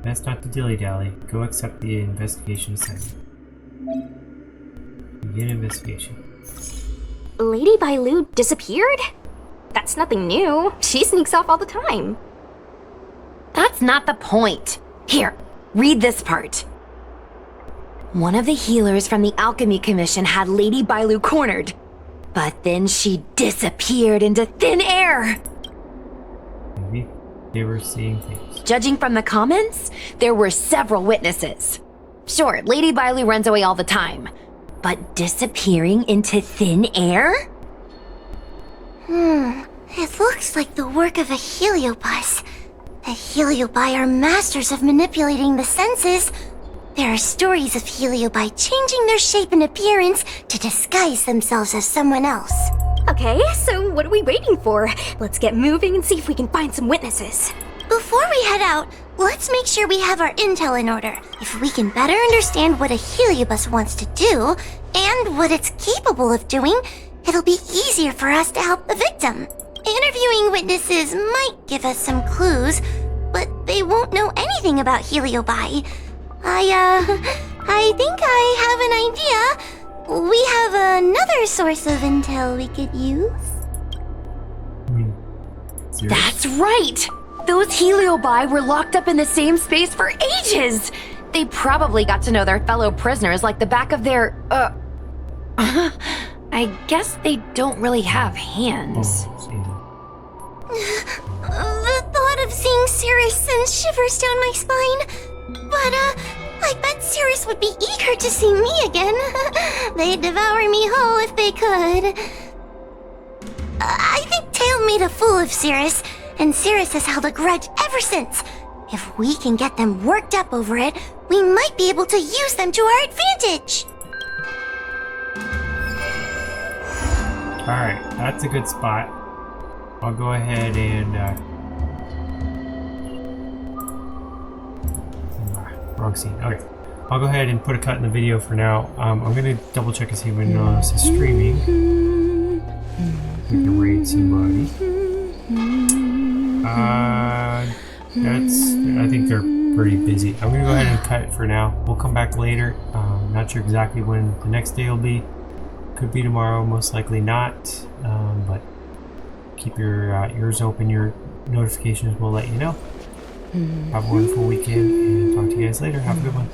Speaker 1: Best not to dilly-dally. Go accept the investigation assignment. Begin investigation.
Speaker 8: Lady Bailu disappeared? That's nothing new. She sneaks off all the time.
Speaker 15: That's not the point. Here, read this part. One of the healers from the Alchemy Commission had Lady Bailu cornered. But then she disappeared into thin air.
Speaker 1: Maybe they were seeing things.
Speaker 15: Judging from the comments, there were several witnesses. Sure, Lady Bailu runs away all the time. But disappearing into thin air?
Speaker 9: It looks like the work of a heliobus. The Heliobi are masters of manipulating the senses. There are stories of Heliobi changing their shape and appearance to disguise themselves as someone else.
Speaker 8: Okay, so what are we waiting for? Let's get moving and see if we can find some witnesses.
Speaker 9: Before we head out, let's make sure we have our intel in order. If we can better understand what a heliobus wants to do, and what it's capable of doing, it'll be easier for us to help the victim. Interviewing witnesses might give us some clues, but they won't know anything about Heliobi. I think I have an idea. We have another source of intel we could use.
Speaker 15: That's right! Those Heliobi were locked up in the same space for ages! They probably got to know their fellow prisoners like the back of their, I guess they don't really have hands.
Speaker 9: The thought of seeing Cirrus sends shivers down my spine. But, I bet Cirrus would be eager to see me again. They'd devour me whole if they could. I think Tail made a fool of Cirrus, and Cirrus has held a grudge ever since. If we can get them worked up over it, we might be able to use them to our advantage.
Speaker 1: Alright, that's a good spot. I'll go ahead and wrong scene. Okay. I'll go ahead and put a cut in the video for now. I'm gonna double check and see if anyone else is streaming. We can raid somebody. I think they're pretty busy. I'm gonna go ahead and cut it for now. We'll come back later. Not sure exactly when the next day will be. Could be tomorrow, most likely not. But keep your ears open. Your notifications will let you know. Have a wonderful weekend, and talk to you guys later. Have a good one.